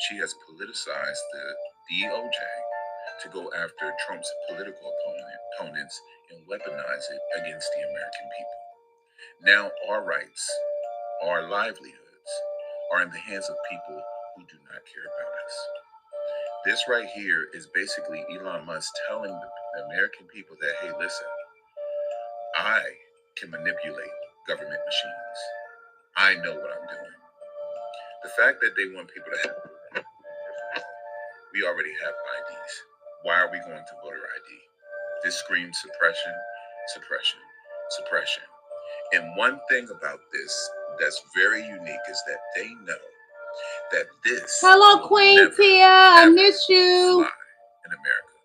she has politicized the DOJ to go after Trump's political opponents and weaponize it against the American people. Now our rights, our livelihoods, are in the hands of people who do not care about us. This right here is basically Elon Musk telling the American people that, hey, listen, I can manipulate government machines. I know what I'm doing. The fact that they want people to have, we already have IDs. Why are we going to voter ID? This screams suppression, suppression, suppression. And one thing about this that's very unique is that they know that this Hello, Queen Tia. I miss you. In America.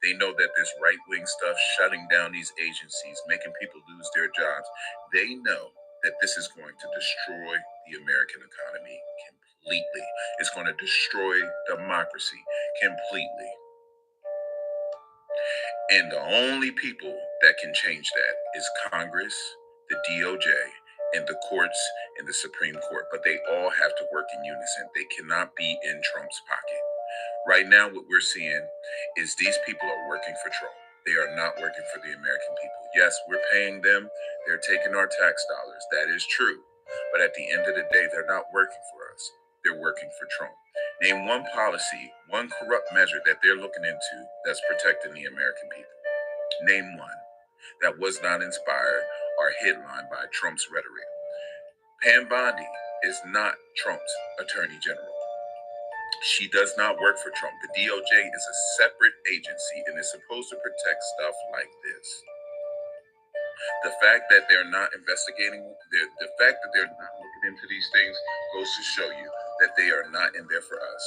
They know that this right-wing stuff shutting down these agencies, making people lose their jobs, they know that this is going to destroy the American economy completely. It's going to destroy democracy completely. And the only people that can change that is Congress, the DOJ, and the courts and the Supreme Court. But they all have to work in unison. They cannot be in Trump's pocket. Right now, what we're seeing is these people are working for Trump. They are not working for the American people. Yes, we're paying them. They're taking our tax dollars. That is true. But at the end of the day, they're not working for us. They're working for Trump. Name one policy, one corrupt measure that they're looking into that's protecting the American people. Name one that was not inspired or headlined by Trump's rhetoric. Pam Bondi is not Trump's attorney general. She does not work for Trump. The DOJ is a separate agency and is supposed to protect stuff like this. The fact that they're not investigating, the fact that they're not looking into these things goes to show you that they are not in there for us.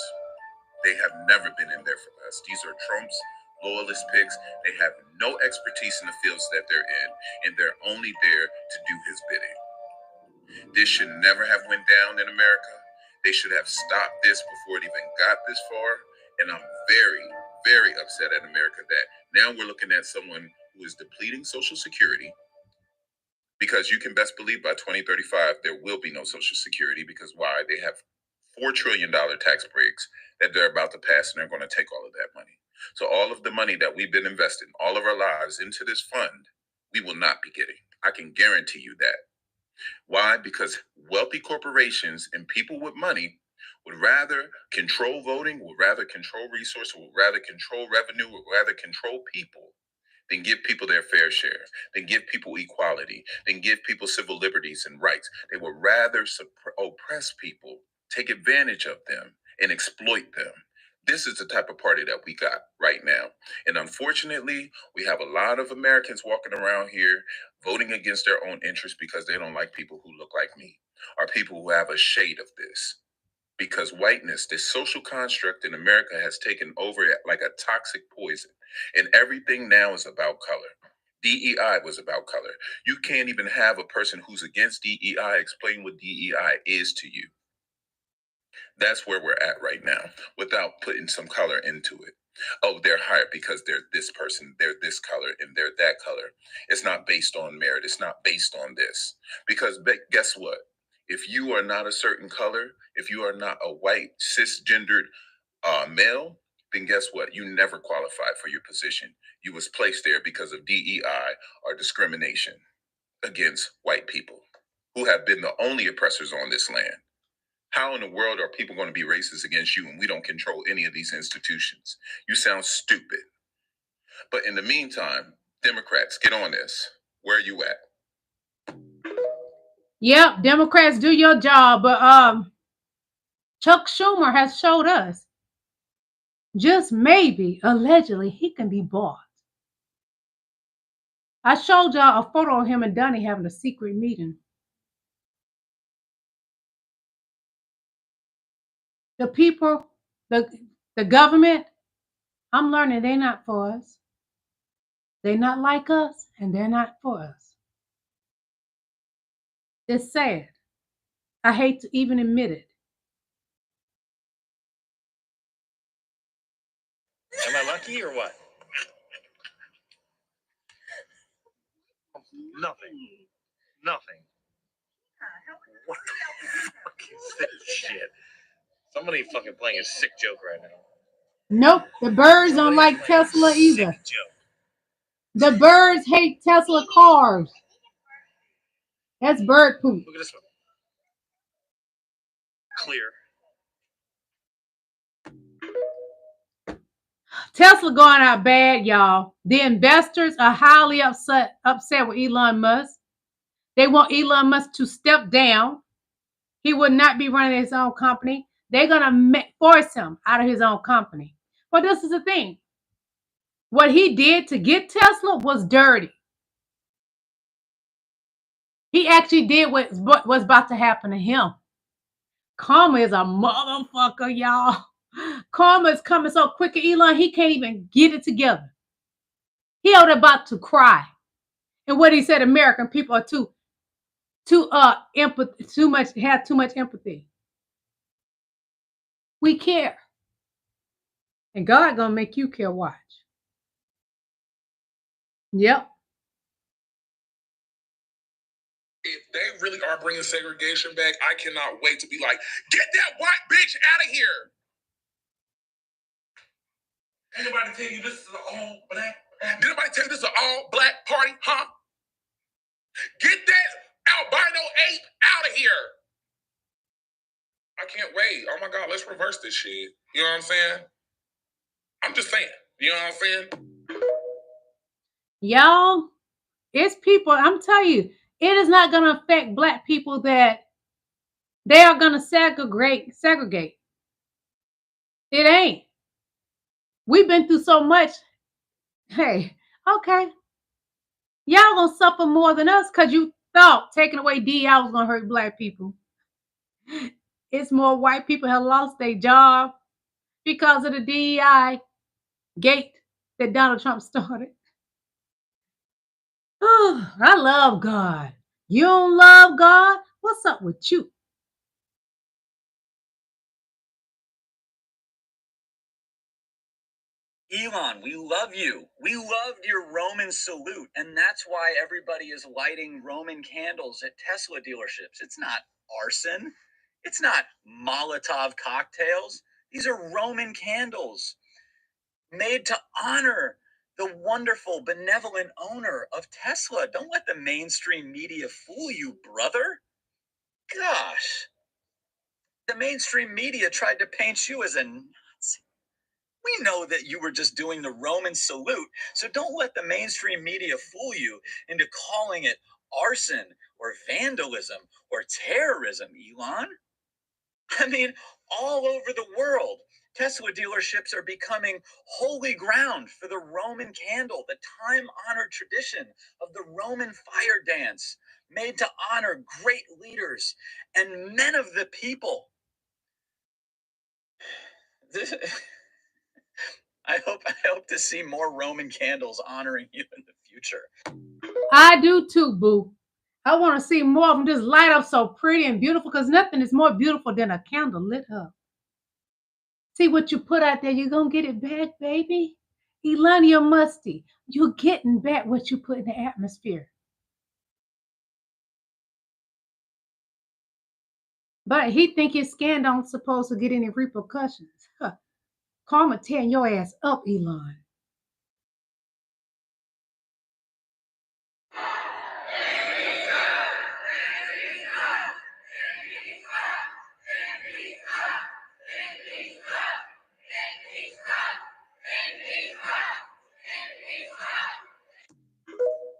They have never been in there for us. These are Trump's loyalist picks. They have no expertise in the fields that they're in, and they're only there to do his bidding. This should never have went down in America. They should have stopped this before it even got this far. And I'm very, very upset at America that now we're looking at someone who is depleting Social Security, because you can best believe by 2035, there will be no Social Security, because why? They have $4 trillion tax breaks that they're about to pass, and they're going to take all of that money. So all of the money that we've been investing all of our lives into this fund, we will not be getting. I can guarantee you that. Why? Because wealthy corporations and people with money would rather control voting, would rather control resources, would rather control revenue, would rather control people than give people their fair share, than give people equality, than give people civil liberties and rights. They would rather oppress people, take advantage of them, and exploit them. This is the type of party that we got right now. And unfortunately, we have a lot of Americans walking around here voting against their own interests because they don't like people who look like me, or people who have a shade of this. Because whiteness, this social construct in America, has taken over like a toxic poison. And everything now is about color. DEI was about color. You can't even have a person who's against DEI explain what DEI is to you. That's where we're at right now, without putting some color into it. Oh, they're hired because they're this person, they're this color, and they're that color. It's not based on merit. It's not based on this. Because guess what? If you are not a certain color, if you are not a white, cisgendered male, then guess what? You never qualified for your position. You was placed there because of DEI or discrimination against white people who have been the only oppressors on this land. How in the world are people going to be racist against you when we don't control any of these institutions? You sound stupid. But in the meantime, Democrats, get on this. Where are you at? Yep, Democrats, do your job. But Chuck Schumer has showed us, just maybe, allegedly, he can be bought. I showed y'all a photo of him and Donnie having a secret meeting. The people, the government, I'm learning they're not for us. They're not like us, and they're not for us. It's sad. I hate to even admit it. Am I lucky or what? Nothing. Nothing. What the fuck is this shit? Somebody fucking playing a sick joke right now. Nope, the birds don't like Tesla either. The birds hate Tesla cars. That's bird poop. Look at this one. Clear. Tesla going out bad, y'all. The investors are highly upset with Elon Musk. They want Elon Musk to step down. He would not be running his own company. They're going to force him out of his own company. But this is the thing. What he did to get Tesla was dirty. He actually did what was about to happen to him. Karma is a motherfucker, y'all. Karma is coming so quick at Elon, he can't even get it together. He was about to cry. And what he said, American people are too much empathy. We care. And God gonna make you care. Watch. Yep. If they really are bringing segregation back, I cannot wait to be like, get that white bitch out of here. Anybody tell you this is an all black? Did anybody tell you this is an all black party? Huh? Get that albino ape out of here. I can't wait. Oh my God, let's reverse this shit. You know what I'm saying? I'm just saying. You know what I'm saying? Y'all, it's people, I'm telling you, it is not going to affect black people that they are going to segregate. It ain't. We've been through so much. Hey, okay. Y'all going to suffer more than us because you thought taking away DEI was going to hurt black people. It's more white people have lost their job because of the DEI gate that Donald Trump started. Oh, I love God. You don't love God? What's up with you? Elon, we love you. We loved your Roman salute, and that's why everybody is lighting Roman candles at Tesla dealerships. It's not arson. It's not Molotov cocktails. These are Roman candles made to honor the wonderful, benevolent owner of Tesla. Don't let the mainstream media fool you, brother. Gosh. The mainstream media tried to paint you as a Nazi. We know that you were just doing the Roman salute, so don't let the mainstream media fool you into calling it arson or vandalism or terrorism, Elon. I mean, all over the world, Tesla dealerships are becoming holy ground for the Roman candle, the time-honored tradition of the Roman fire dance, made to honor great leaders and men of the people. I hope to see more Roman candles honoring you in the future. I do too, boo. I want to see more of them just light up so pretty and beautiful because nothing is more beautiful than a candle lit up. See what you put out there, you're going to get it back, baby. Elania Musty, you're getting back what you put in the atmosphere. But he think his scan don't supposed to get any repercussions. Huh. Karma tearing your ass up, Elon.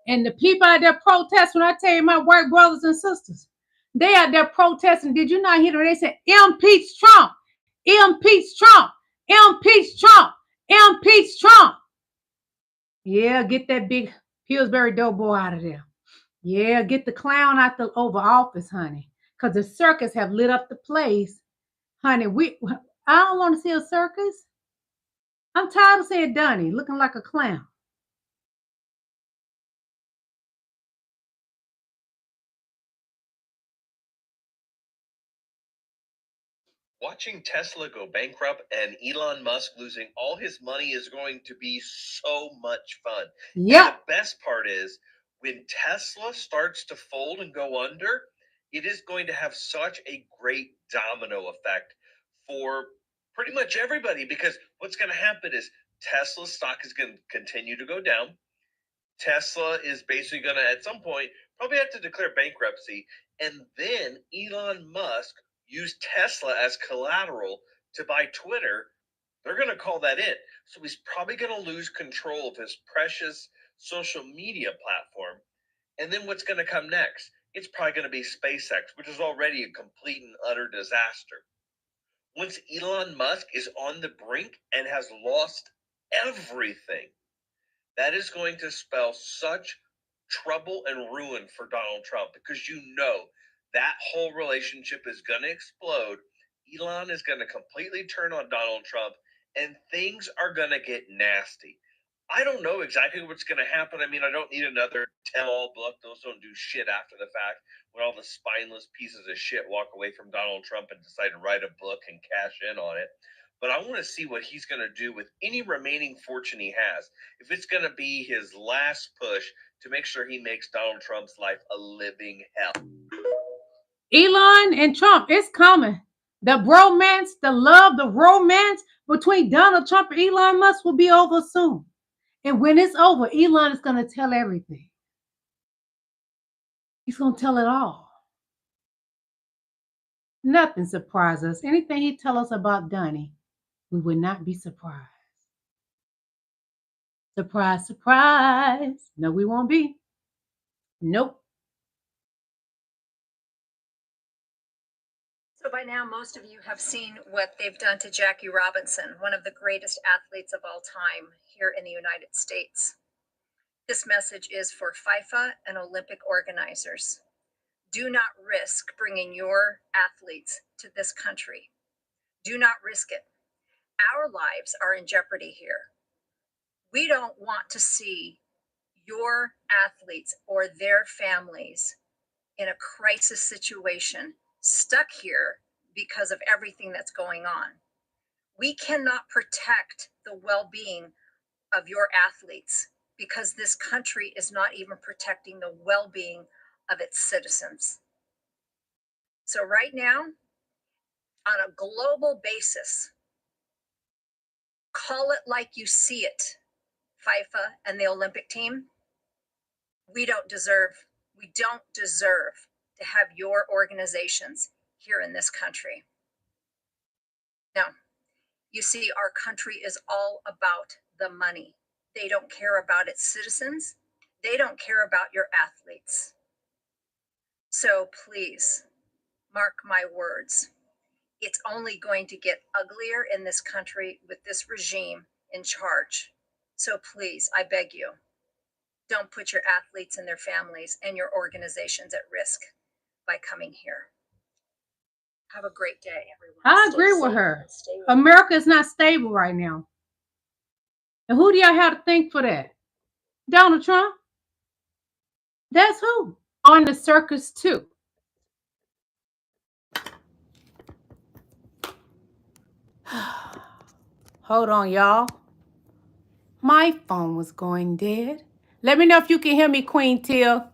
And the people out there protesting, when I tell you my white brothers and sisters, they out there protesting. Did you not hear them? They said, impeach Trump, impeach Trump, impeach Trump, impeach Trump. Yeah, get that big Pillsbury Doughboy out of there. Yeah, get the clown out the Oval Office, honey. Because the circus have lit up the place. Honey, I don't want to see a circus. I'm tired of seeing Donnie looking like a clown. Watching Tesla go bankrupt and Elon Musk losing all his money is going to be so much fun. Yeah. The best part is when Tesla starts to fold and go under, it is going to have such a great domino effect for pretty much everybody, because what's going to happen is Tesla's stock is going to continue to go down. Tesla is basically going to, at some point, probably have to declare bankruptcy. And then Elon Musk used Tesla as collateral to buy Twitter. They're going to call that in. So he's probably going to lose control of his precious social media platform. And then what's going to come next? It's probably going to be SpaceX, which is already a complete and utter disaster. Once Elon Musk is on the brink and has lost everything, that is going to spell such trouble and ruin for Donald Trump, because you know that whole relationship is going to explode. Elon is going to completely turn on Donald Trump, and things are going to get nasty. I don't know exactly what's going to happen. I mean, I don't need another tell-all book. Those don't do shit after the fact. When all the spineless pieces of shit walk away from Donald Trump and decide to write a book and cash in on it. But I want to see what he's going to do with any remaining fortune he has. If it's going to be his last push to make sure he makes Donald Trump's life a living hell. Elon and Trump, it's coming. The bromance, the love, the romance between Donald Trump and Elon Musk will be over soon. And when it's over, Elon is going to tell everything. He's going to tell it all. Nothing surprises us. Anything he tells us about Donnie, we would not be surprised. Surprise, surprise. No, we won't be. Nope. So by now, most of you have seen what they've done to Jackie Robinson, one of the greatest athletes of all time here in the United States. This message is for FIFA and Olympic organizers. Do not risk bringing your athletes to this country. Do not risk it. Our lives are in jeopardy here. We don't want to see your athletes or their families in a crisis situation stuck here because of everything that's going on. We cannot protect the well-being of your athletes because this country is not even protecting the well-being of its citizens. So right now, on a global basis, call it like you see it, FIFA and the Olympic team. We don't deserve to have your organizations here in this country. Now, you see, our country is all about the money. They don't care about its citizens. They don't care about your athletes. So please, mark my words. It's only going to get uglier in this country with this regime in charge. So please, I beg you, don't put your athletes and their families and your organizations at risk by coming here. Have a great day, everyone. I agree with her. America is not stable right now. And who do y'all have to thank for that? Donald Trump? That's who. On the circus too. Hold on, y'all. My phone was going dead. Let me know if you can hear me, Queen Till.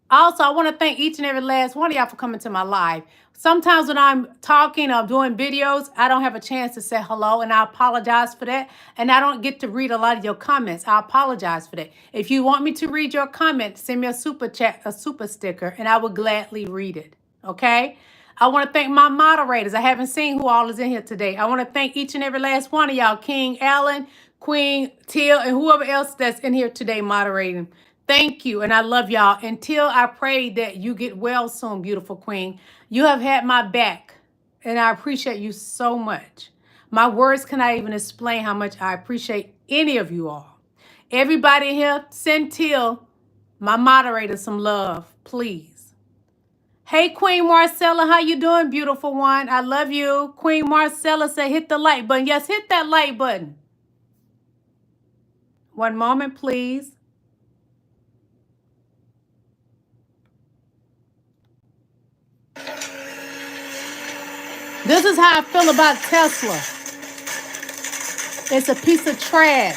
Also, I want to thank each and every last one of y'all for coming to my live. Sometimes when I'm talking or doing videos, I don't have a chance to say hello, and I apologize for that. And I don't get to read a lot of your comments. I apologize for that. If you want me to read your comment, send me a super chat, a super sticker, and I will gladly read it. Okay? I want to thank my moderators. I haven't seen who all is in here today. I want to thank each and every last one of y'all, King Allen, Queen Teal, and whoever else that's in here today moderating. Thank you, and I love y'all. Until I pray that you get well soon, beautiful queen. You have had my back, and I appreciate you so much. My words cannot even explain how much I appreciate any of you all. Everybody here, send Teal, my moderator, some love, please. Hey, Queen Marcella, how you doing, beautiful one? I love you. Queen Marcella said hit the like button. Yes, hit that like button. One moment, please. This is how I feel about Tesla. It's a piece of trash.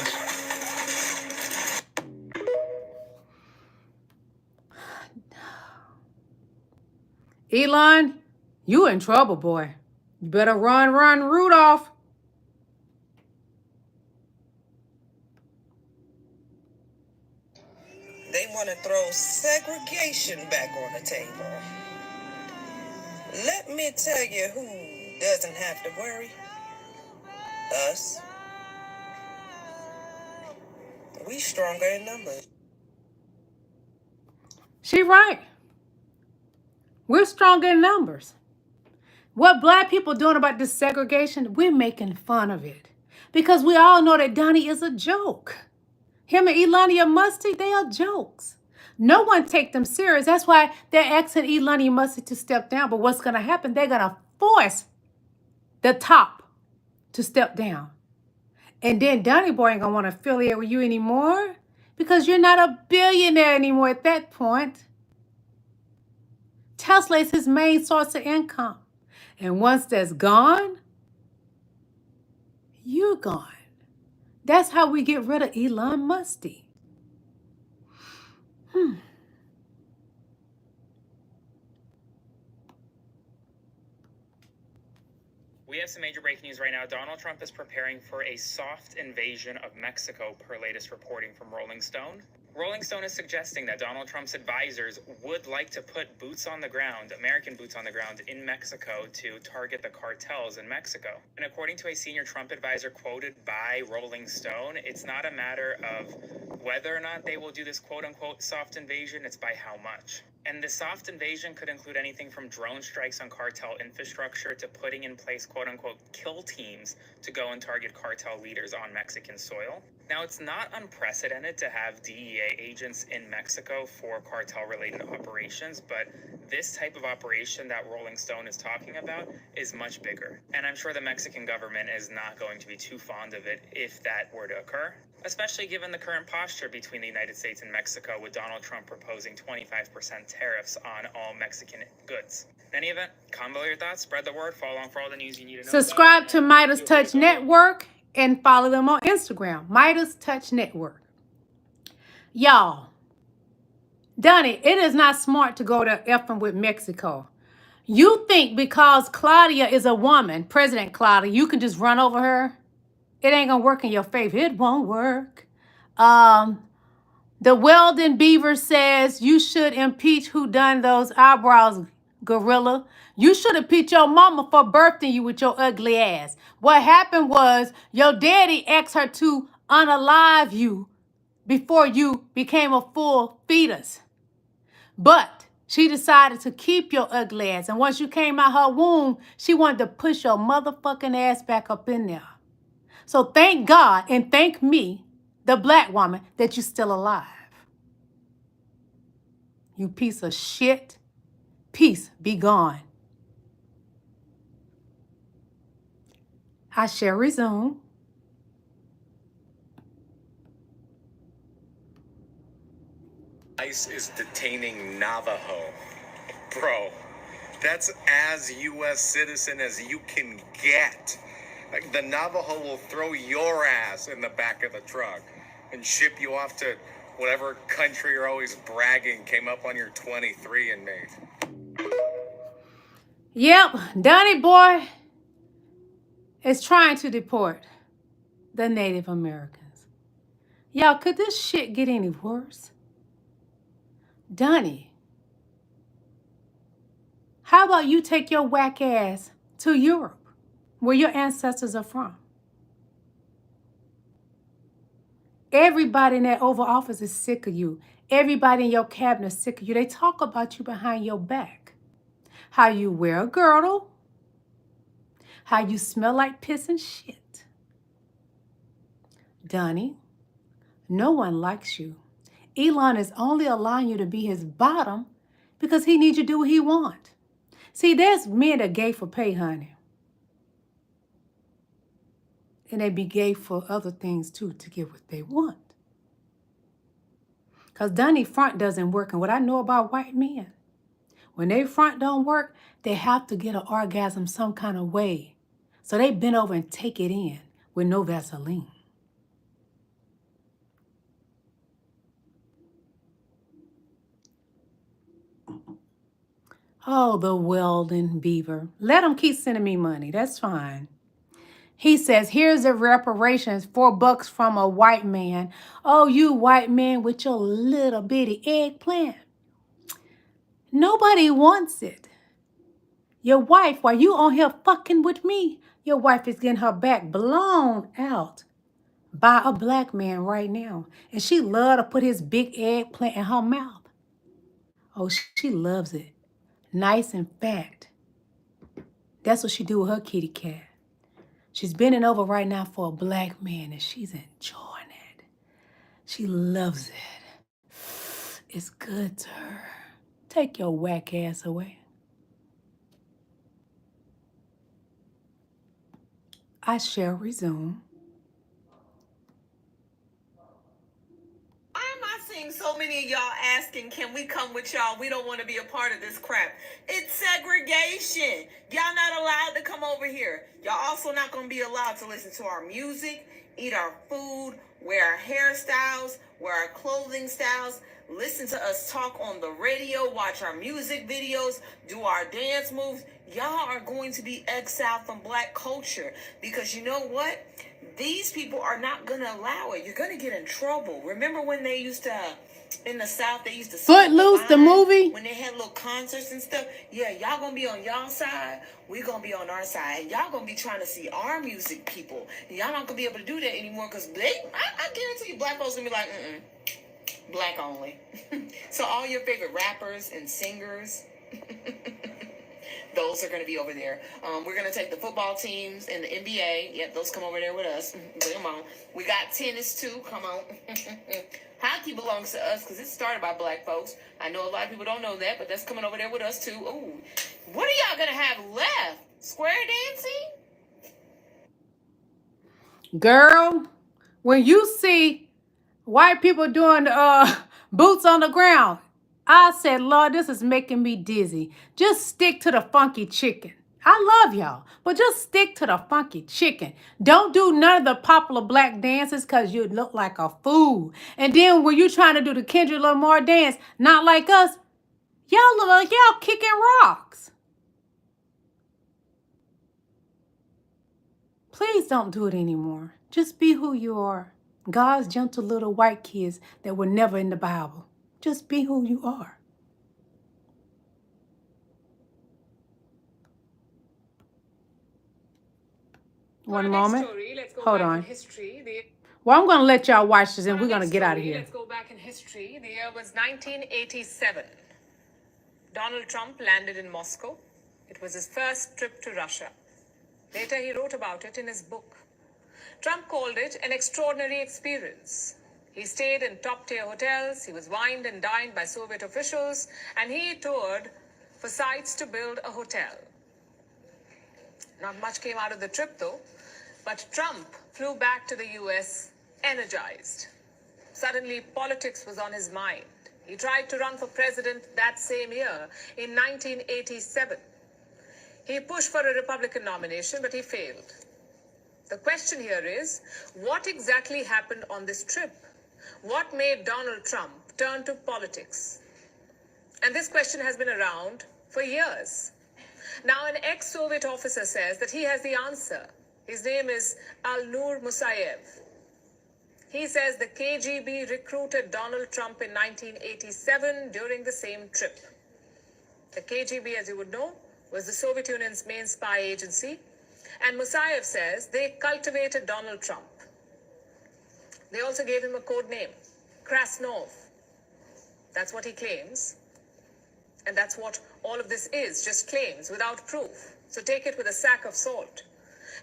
Elon, you in trouble, boy. You better run, Rudolph. They want to throw segregation back on the table. Let me tell you who doesn't have to worry. Us. We stronger in numbers. She right. We're stronger in numbers. What black people doing about this segregation, we're making fun of it. Because we all know that Donnie is a joke. Him and Elon Musk, they are jokes. No one take them serious. That's why they're asking Elon Musk to step down. But what's going to happen? They're going to force the top to step down. And then Donnie Boy ain't going to want to affiliate with you anymore because you're not a billionaire anymore at that point. Tesla is his main source of income. And once that's gone, you're gone. That's how we get rid of Elon Musk. We have some major breaking news right now. Donald Trump is preparing for a soft invasion of Mexico, per latest reporting from Rolling Stone. Rolling Stone is suggesting that Donald Trump's advisors would like to put boots on the ground, American boots on the ground, in Mexico to target the cartels in Mexico. And according to a senior Trump advisor quoted by Rolling Stone, it's not a matter of whether or not they will do this quote-unquote soft invasion, it's by how much. And the soft invasion could include anything from drone strikes on cartel infrastructure to putting in place quote-unquote kill teams to go and target cartel leaders on Mexican soil. Now, it's not unprecedented to have DEA agents in Mexico for cartel-related operations, but this type of operation that Rolling Stone is talking about is much bigger. And I'm sure the Mexican government is not going to be too fond of it if that were to occur, especially given the current posture between the United States and Mexico, with Donald Trump proposing 25% tariffs on all Mexican goods. In any event, comment below your thoughts, spread the word, follow along for all the news you need to know. Subscribe to Midas Touch Network and follow them on Instagram, Midas Touch Network. Y'all, Donnie, it is not smart to go to effing with Mexico. You think because Claudia is a woman, President Claudia, you can just run over her? It ain't gonna work in your favor. It won't work. The Weldon Beaver says you should impeach who done those eyebrows, gorilla. You should impeach your mama for birthing you with your ugly ass. What happened was your daddy asked her to unalive you before you became a full fetus. But she decided to keep your ugly ass. And once you came out her womb, she wanted to push your motherfucking ass back up in there. So thank God and thank me, the black woman, that you're still alive. You piece of shit. Peace be gone. I shall resume. ICE is detaining Navajo. Bro, that's as U.S. citizen as you can get. Like, the Navajo will throw your ass in the back of the truck and ship you off to whatever country you're always bragging came up on your 23 and me. Yep, Donnie boy is trying to deport the Native Americans. Y'all, could this shit get any worse? Donnie, how about you take your whack ass to Europe, where your ancestors are from? Everybody in that Oval Office is sick of you. Everybody in your cabinet is sick of you. They talk about you behind your back. How you wear a girdle. How you smell like piss and shit. Donnie, no one likes you. Elon is only allowing you to be his bottom because he needs you to do what he wants. See, there's men that gay for pay, honey. And they be gay for other things too to get what they want. Because Donnie front doesn't work. And what I know about white men, when they front don't work, they have to get an orgasm some kind of way. So they bend over and take it in with no Vaseline. Oh, the Weldon Beaver. Let them keep sending me money. That's fine. He says, here's the reparations, $4 from a white man. Oh, you white man with your little bitty eggplant. Nobody wants it. Your wife, while you on here fucking with me, your wife is getting her back blown out by a black man right now. And she love to put his big eggplant in her mouth. Oh, she loves it. Nice and fat. That's what she do with her kitty cat. She's bending over right now for a black man and she's enjoying it. She loves it. It's good to her. Take your whack ass away. I shall resume. Why am I seeing so many of y'all asking, can we come with y'all? We don't want to be a part of this crap. It's segregation. Y'all not allowed to come over here. Y'all also not going to be allowed to listen to our music, eat our food, wear our hairstyles, wear our clothing styles, listen to us talk on the radio, watch our music videos, do our dance moves. Y'all are going to be exiled from black culture because you know what? These people are not going to allow it. You're going to get in trouble. Remember when they used to, in the South, they used to... Footloose, the movie? When they had little concerts and stuff. Yeah, y'all going to be on y'all side. We're going to be on our side. And y'all going to be trying to see our music, people. And y'all not going to be able to do that anymore because I guarantee you black folks going to be like, black only. So all your favorite rappers and singers... Those are going to be over there. We're going to take the football teams and the NBA. Yep, those come over there with us. Bring them on. We got tennis, too. Come on. Hockey belongs to us because it started by black folks. I know a lot of people don't know that, but that's coming over there with us, too. Ooh. What are y'all going to have left? Square dancing? Girl, when you see white people doing boots on the ground, I said, Lord, this is making me dizzy. Just stick to the funky chicken. I love y'all, but just stick to the funky chicken. Don't do none of the popular black dances because you look like a fool. And then when you're trying to do the Kendrick Lamar dance, not like us, y'all look like y'all kicking rocks. Please don't do it anymore. Just be who you are. God's gentle little white kids that were never in the Bible. Just be who you are. One moment. Hold on. Well, I'm going to let y'all watch this and we're going to get out of here. Let's go back in history. The year was 1987. Donald Trump landed in Moscow. It was his first trip to Russia. Later, he wrote about it in his book. Trump called it an extraordinary experience. He stayed in top-tier hotels, he was wined and dined by Soviet officials, and he toured for sites to build a hotel. Not much came out of the trip, though, but Trump flew back to the US energized. Suddenly, politics was on his mind. He tried to run for president that same year, in 1987. He pushed for a Republican nomination, but he failed. The question here is, what exactly happened on this trip? What made Donald Trump turn to politics? And this question has been around for years. Now, an ex-Soviet officer says that he has the answer. His name is Alnur Musayev. He says the KGB recruited Donald Trump in 1987 during the same trip. The KGB, as you would know, was the Soviet Union's main spy agency. And Musayev says they cultivated Donald Trump. They also gave him a code name, Krasnov. That's what he claims. And that's what all of this is, just claims without proof. So take it with a sack of salt.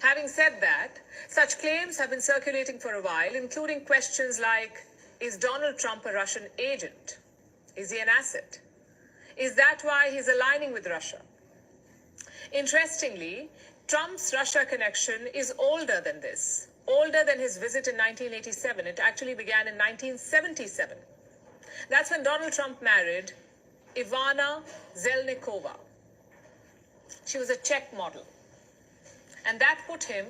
Having said that, such claims have been circulating for a while, including questions like, is Donald Trump a Russian agent? Is he an asset? Is that why he's aligning with Russia? Interestingly, Trump's Russia connection is older than this, older than his visit in 1987. It actually began in 1977. That's when Donald Trump married Ivana Zelnikova. She was a Czech model. And that put him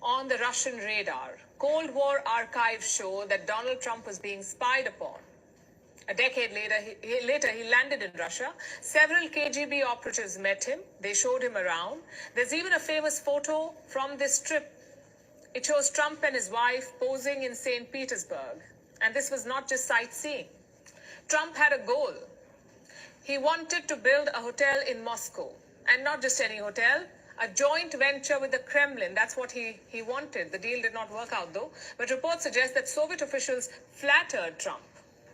on the Russian radar. Cold War archives show that Donald Trump was being spied upon. A decade later, he landed in Russia. Several KGB operatives met him. They showed him around. There's even a famous photo from this trip. It shows Trump and his wife posing in St. Petersburg. And this was not just sightseeing. Trump had a goal. He wanted to build a hotel in Moscow. And not just any hotel, a joint venture with the Kremlin. That's what he wanted. The deal did not work out, though. But reports suggest that Soviet officials flattered Trump.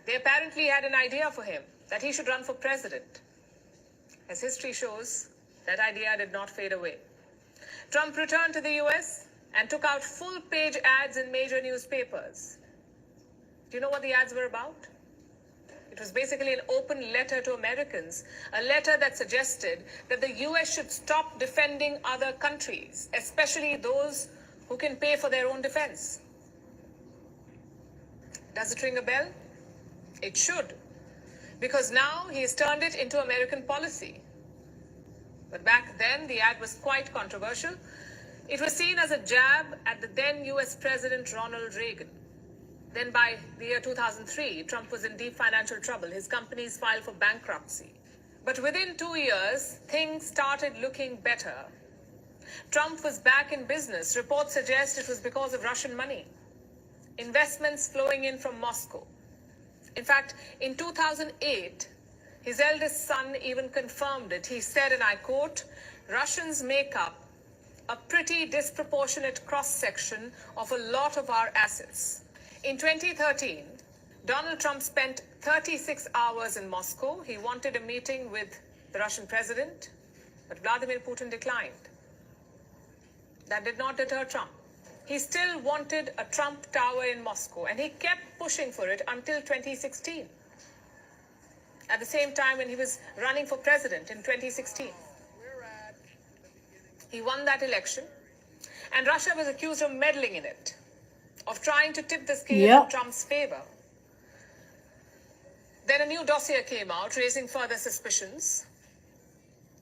They apparently had an idea for him, that he should run for president. As history shows, that idea did not fade away. Trump returned to the US and took out full-page ads in major newspapers. Do you know what the ads were about? It was basically an open letter to Americans, a letter that suggested that the US should stop defending other countries, especially those who can pay for their own defense. Does it ring a bell? It should, because now he has turned it into American policy. But back then, the ad was quite controversial. It was seen as a jab at the then US President Ronald Reagan. Then by the year 2003, Trump was in deep financial trouble. His companies filed for bankruptcy. But within 2 years, things started looking better. Trump was back in business. Reports suggest it was because of Russian money. Investments flowing in from Moscow. In fact, in 2008, his eldest son even confirmed it. He said, and I quote, "Russians make up a pretty disproportionate cross-section of a lot of our assets." In 2013, Donald Trump spent 36 hours in Moscow. He wanted a meeting with the Russian president, but Vladimir Putin declined. That did not deter Trump. He still wanted a Trump Tower in Moscow, and he kept pushing for it until 2016. At the same time, when he was running for president in 2016. He won that election, and Russia was accused of meddling in it, of trying to tip the scale in Trump's favor. Then a new dossier came out, raising further suspicions.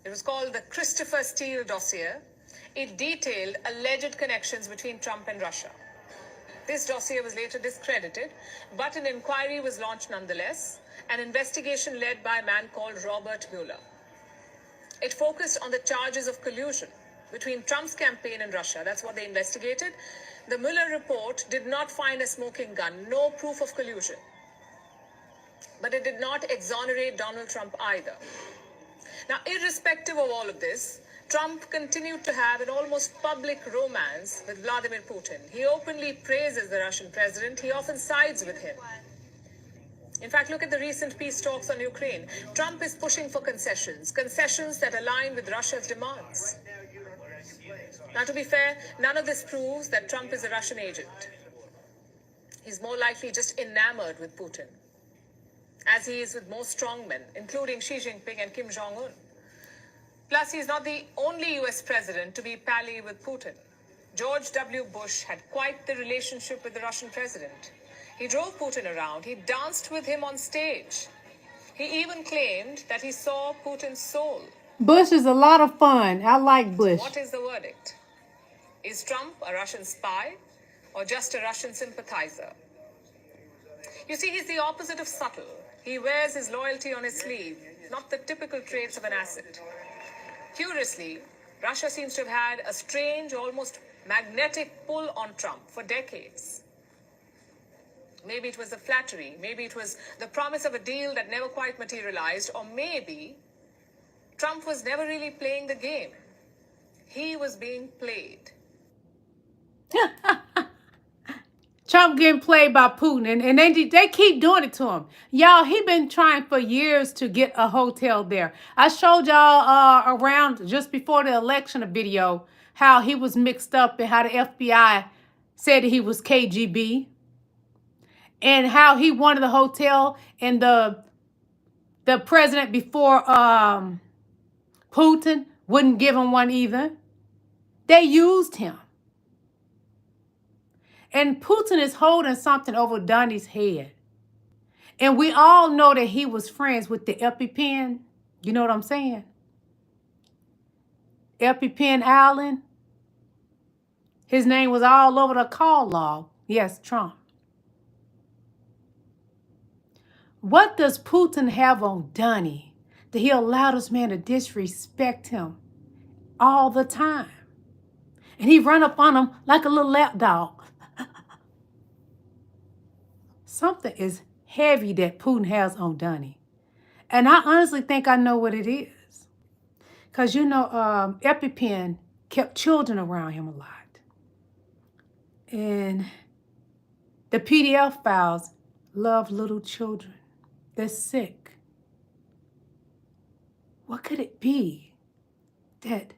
It was called the Christopher Steele dossier. It detailed alleged connections between Trump and Russia. This dossier was later discredited, but an inquiry was launched nonetheless, an investigation led by a man called Robert Mueller. It focused on the charges of collusion between Trump's campaign and Russia. That's what they investigated. The Mueller report did not find a smoking gun, no proof of collusion. But it did not exonerate Donald Trump either. Now, irrespective of all of this, Trump continued to have an almost public romance with Vladimir Putin. He openly praises the Russian president. He often sides with him. In fact, look at the recent peace talks on Ukraine. Trump is pushing for concessions that align with Russia's demands. Now, to be fair, none of this proves that Trump is a Russian agent. He's more likely just enamored with Putin, as he is with most strongmen, including Xi Jinping and Kim Jong-un. Plus, he's not the only US president to be pally with Putin. George W. Bush had quite the relationship with the Russian president. He drove Putin around. He danced with him on stage. He even claimed that he saw Putin's soul. Bush is a lot of fun. I like Bush. So what is the verdict? Is Trump a Russian spy or just a Russian sympathizer? You see, he's the opposite of subtle. He wears his loyalty on his sleeve, not the typical traits of an asset. Curiously, Russia seems to have had a strange, almost magnetic pull on Trump for decades. Maybe it was the flattery, maybe it was the promise of a deal that never quite materialized, or maybe Trump was never really playing the game. He was being played. Trump getting played by Putin, and they keep doing it to him. Y'all, he been trying for years to get a hotel there. I showed y'all around just before the election a video how he was mixed up and how the FBI said he was KGB. And how he wanted the hotel, and the president before Putin wouldn't give him one either. They used him. And Putin is holding something over Donnie's head. And we all know that he was friends with the EpiPen. You know what I'm saying? EpiPen Allen. His name was all over the call log. Yes, Trump. What does Putin have on Donnie that he allowed this man to disrespect him all the time? And he run up on him like a little lap dog. Something is heavy that Putin has on Donnie. And I honestly think I know what it is. Because, you know, EpiPen kept children around him a lot. And the PDF files love little children. They're sick. What could it be that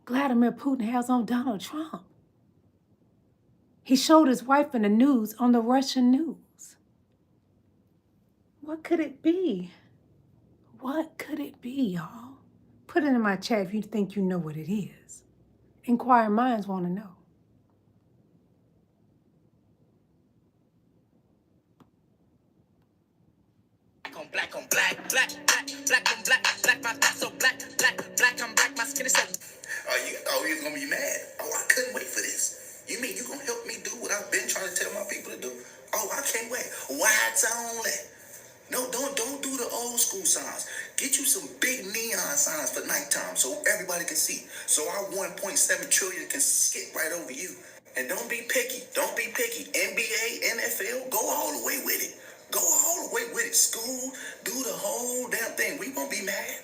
Vladimir Putin has on Donald Trump? He showed his wife in the news on the Russian news. What could it be? What could it be, y'all? Put it in my chat if you think you know what it is. Inquiring minds want to know. Black on black, black, black, black on black, black, my thoughts so black, black, black, I'm black, my skin is so... Oh, you're gonna be mad. Oh, I couldn't wait for this. You mean you gonna help me do what I've been trying to tell my people to do? Oh, I can't wait. Whites only. No, don't do the old school signs. Get you some big neon signs for nighttime so everybody can see. So our 1.7 trillion can skip right over you. And don't be picky. Don't be picky. NBA, NFL, go all the way with it. Go all the way with it. School, do the whole damn thing. We won't be mad.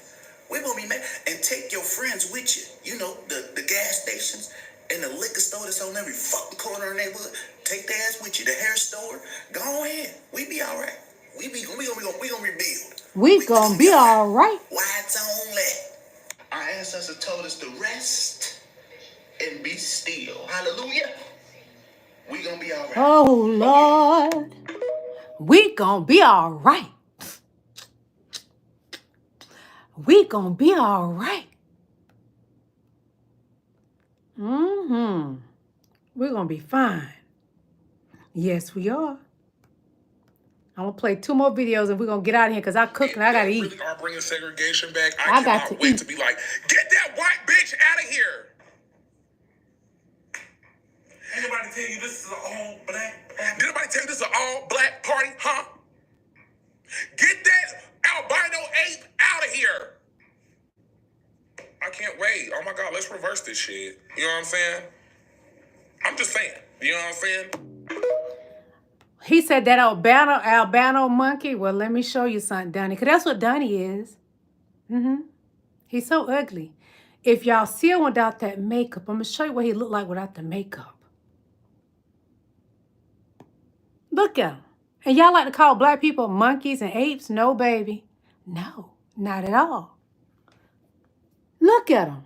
We won't be mad. And take your friends with you. You know, the gas stations and the liquor store that's on every fucking corner in the neighborhood. Take their ass with you. The hair store. Go ahead. We be all right. We gonna rebuild. We gonna be all right. Whites only. Our ancestors told us to rest and be still. Hallelujah. We gonna be all right. Oh, Lord. We gonna be all right. We gonna be all right. Mm-hmm. We're gonna be fine. Yes, we are. I'm gonna play 2 more videos and we're gonna get out of here because I cook and I gotta eat. Really are bringing segregation back. I cannot wait to be like, get that white bitch out of here. Anybody tell you this is an all black party? Did anybody tell you this is an all black party? Huh? Get that albino ape out of here. I can't wait. Oh my God, let's reverse this shit. You know what I'm saying? I'm just saying. You know what I'm saying? He said that albino monkey. Well, let me show you something, Donnie. Because that's what Donnie is. He's so ugly. If y'all see him without that makeup, I'm going to show you what he looked like without the makeup. Look at him. And y'all like to call black people monkeys and apes? No, baby. No, not at all. Look at him.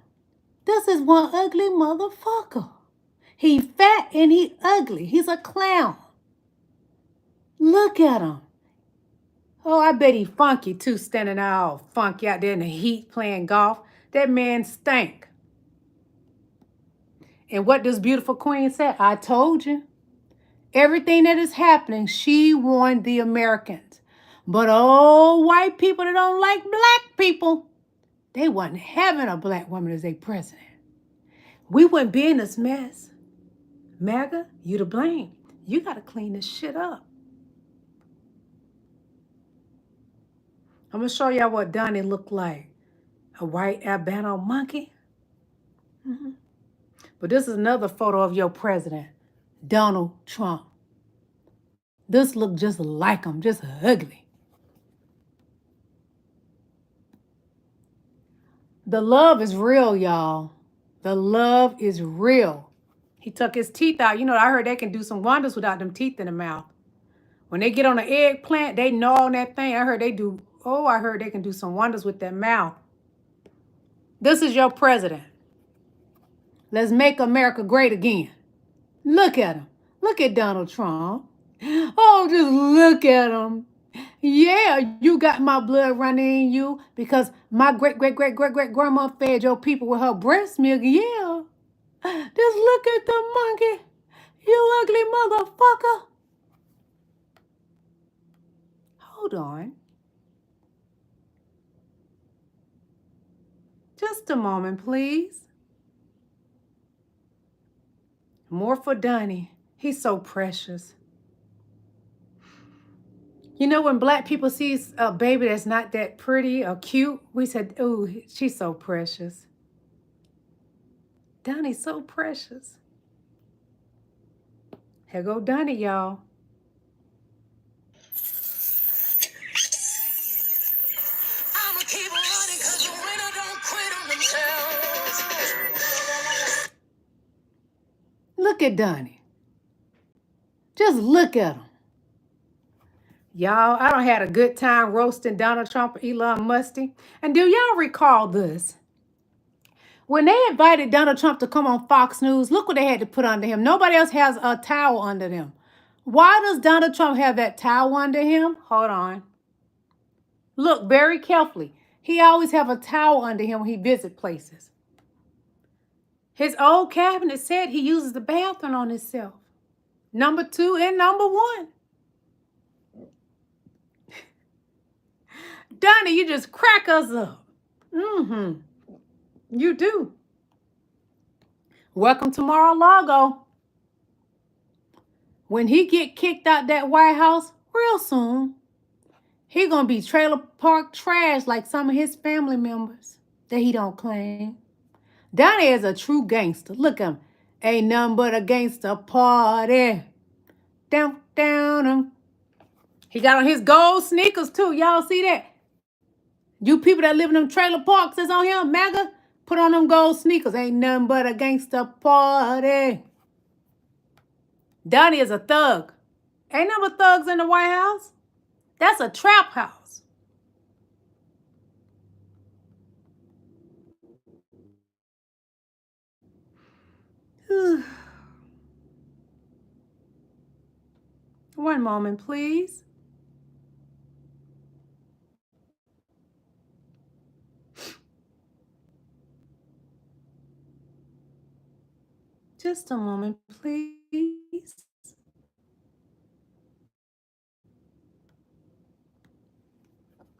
This is one ugly motherfucker. He fat and he ugly. He's a clown. Look at him. Oh, I bet he funky too, standing all funky out there in the heat playing golf. That man stank. And what does beautiful queen say? I told you. Everything that is happening, she warned the Americans. But oh, white people that don't like black people, they wasn't having a black woman as their president. We wouldn't be in this mess. MAGA, you to blame. You got to clean this shit up. I'm going to show y'all what Donnie looked like. A white albino monkey. Mm-hmm. But this is another photo of your president, Donald Trump. This looked just like him, just ugly. The love is real, y'all. The love is real. He took his teeth out. You know, I heard they can do some wonders without them teeth in the mouth. When they get on an eggplant, they gnaw on that thing. I heard they can do some wonders with their mouth. This is your president. Let's make America great again. Look at him. Look at Donald Trump. Oh, just look at him. Yeah, you got my blood running in you because my great-great-great-great-great-grandma fed your people with her breast milk. Yeah. Just look at the monkey. You ugly motherfucker. Hold on. Just a moment, please. More for Donnie. He's so precious. You know, when black people see a baby that's not that pretty or cute, we said, oh, she's so precious. Donnie's so precious. Here go Donnie, y'all. I'ma keep running 'cause the winner don't quit on themselves. Look at Donnie. Just look at him. Y'all, I done had a good time roasting Donald Trump and Elon Musk. And do y'all recall this? When they invited Donald Trump to come on Fox News, look what they had to put under him. Nobody else has a towel under them. Why does Donald Trump have that towel under him? Hold on. Look very carefully. He always have a towel under him when he visit places. His old cabinet said he uses the bathroom on himself. Number 2 and number 1. Donnie, you just crack us up. Mm-hmm. You do. Welcome to Mar-a-Lago. When he get kicked out that White House real soon, he gonna be trailer park trash like some of his family members that he don't claim. Donnie is a true gangster. Look at him. Ain't nothing but a gangster party. Down, down. He got on his gold sneakers too. Y'all see that? You people that live in them trailer parks that's on here, MAGA, put on them gold sneakers. Ain't nothing but a gangster party. Donnie is a thug. Ain't no thugs in the White House. That's a trap house. One moment, please. Just a moment, please.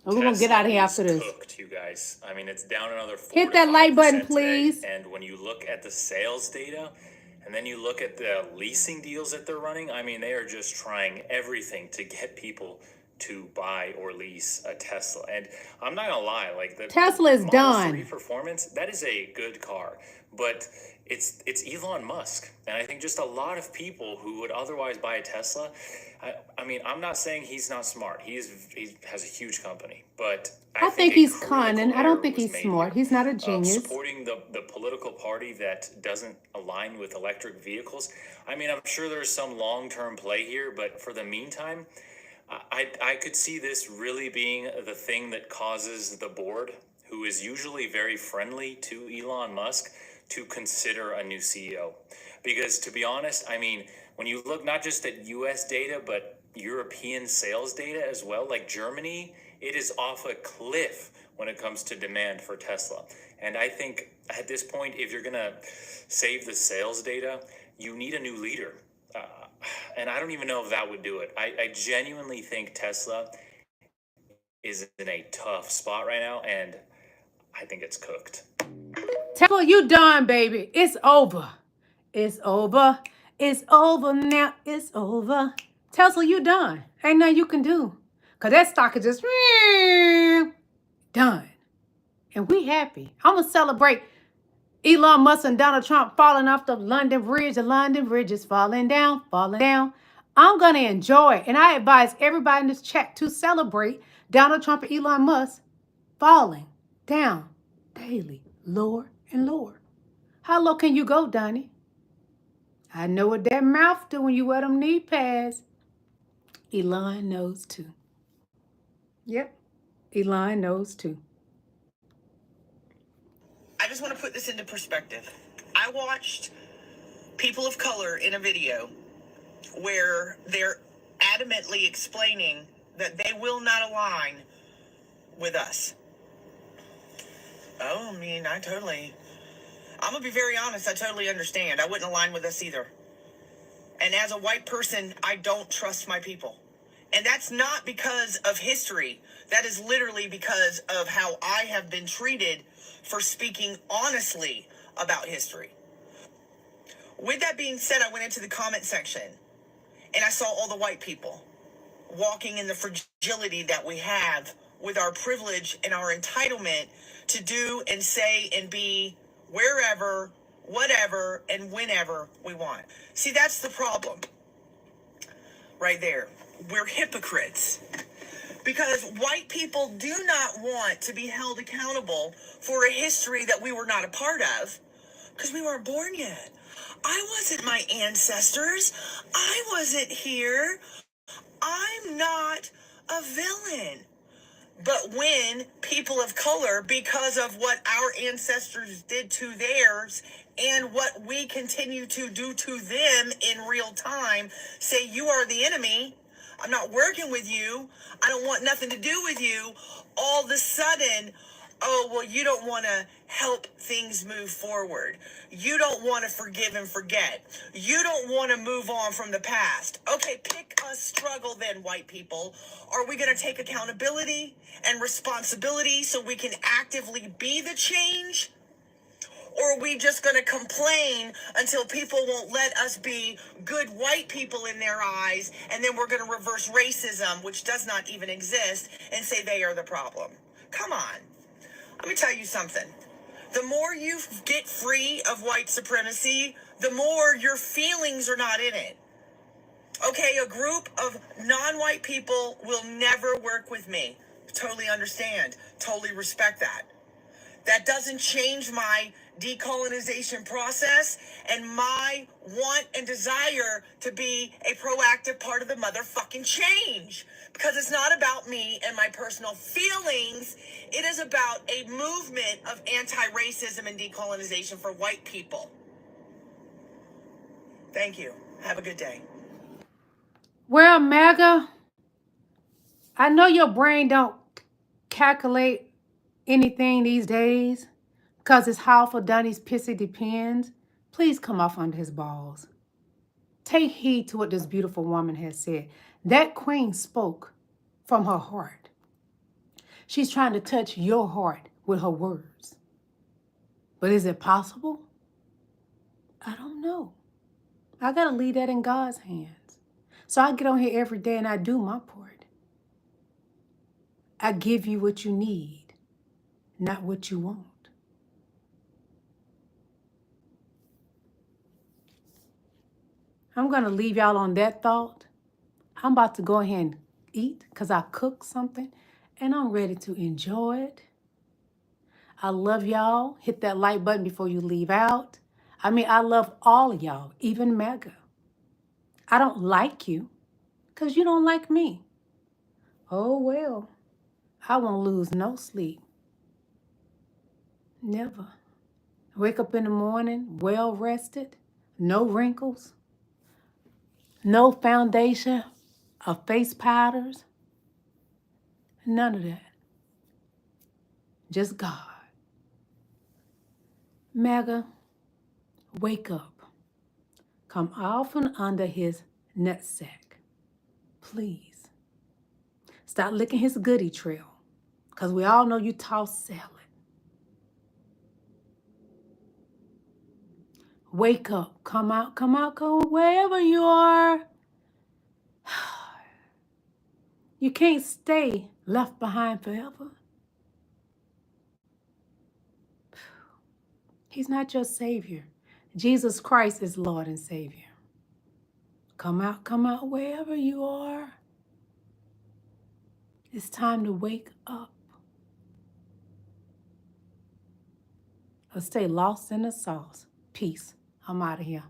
We're going to get out of here after this. Cooked, you guys. I mean, it's down another 4 Hit that like button, please. Today. And when you look at the sales data, and then you look at the leasing deals that they're running, I mean, they are just trying everything to get people to buy or lease a Tesla. And I'm not gonna lie, like the Tesla is done. Model 3 Performance, that is a good car, but it's Elon Musk, and I think just a lot of people who would otherwise buy a Tesla. I mean, I'm not saying he's not smart. He has a huge company, but I think he's cunning. I don't think he's smart. He's not a genius. Supporting the political party that doesn't align with electric vehicles. I mean, I'm sure there's some long-term play here, but for the meantime, I could see this really being the thing that causes the board, who is usually very friendly to Elon Musk, to consider a new CEO. Because to be honest, I mean, when you look not just at US data, but European sales data as well, like Germany, it is off a cliff when it comes to demand for Tesla. And I think at this point, if you're going to save the sales data, you need a new leader. And I don't even know if that would do it. I genuinely think Tesla is in a tough spot right now, and I think it's cooked. Tesla, you done, baby. It's over. It's over. It's over now. It's over. Tesla, you done. Ain't nothing you can do. Because that stock is just done. And we happy. I'm going to celebrate Elon Musk and Donald Trump falling off the London Bridge. The London Bridge is falling down, falling down. I'm going to enjoy it. And I advise everybody in this chat to celebrate Donald Trump and Elon Musk falling down daily, lower and lower. How low can you go, Donnie? I know what that mouth do when you wear them knee pads. Elon knows too. Yep, Elon knows too. I just want to put this into perspective. I watched people of color in a video where they're adamantly explaining that they will not align with us. Oh, I mean, I'm going to be very honest, I totally understand. I wouldn't align with us either. And as a white person, I don't trust my people. And that's not because of history. That is literally because of how I have been treated for speaking honestly about history. With that being said, I went into the comment section and I saw all the white people walking in the fragility that we have with our privilege and our entitlement to do and say and be wherever, whatever, and whenever we want. See, that's the problem right there. We're hypocrites because white people do not want to be held accountable for a history that we were not a part of because we weren't born yet. I wasn't my ancestors. I wasn't here. I'm not a villain. But when people of color, because of what our ancestors did to theirs and what we continue to do to them in real time, say you are the enemy, I'm not working with you, I don't want nothing to do with you, all of a sudden, oh, well, you don't want to help things move forward. You don't want to forgive and forget. You don't want to move on from the past. Okay, pick a struggle then, white people. Are we going to take accountability and responsibility so we can actively be the change? Or are we just going to complain until people won't let us be good white people in their eyes, and then we're going to reverse racism, which does not even exist, and say they are the problem? Come on. Let me tell you something. The more you get free of white supremacy, the more your feelings are not in it. Okay, a group of non-white people will never work with me. Totally understand. Totally respect that. That doesn't change my decolonization process and my want and desire to be a proactive part of the motherfucking change. Because it's not about me and my personal feelings. It is about a movement of anti-racism and decolonization for white people. Thank you. Have a good day. Well, MAGA, I know your brain don't calculate anything these days because it's how for Donnie's pissy depends. Please come off under his balls. Take heed to what this beautiful woman has said. That queen spoke from her heart. She's trying to touch your heart with her words. But is it possible? I don't know. I got to leave that in God's hands. So I get on here every day and I do my part. I give you what you need, not what you want. I'm going to leave y'all on that thought. I'm about to go ahead and eat because I cooked something and I'm ready to enjoy it. I love y'all. Hit that like button before you leave out. I mean, I love all of y'all, even MAGA. I don't like you because you don't like me. Oh, well, I won't lose no sleep. Never. Wake up in the morning well rested, no wrinkles, no foundation or face powders, none of that. Just God. MAGA, wake up. Come off from under his nutsack. Please. Stop licking his goodie trail. Because we all know you toss salad. Wake up. Come out, come wherever you are. You can't stay left behind forever. He's not your Savior. Jesus Christ is Lord and Savior. Come out wherever you are. It's time to wake up. Or stay lost in the sauce. Peace. I'm out of here.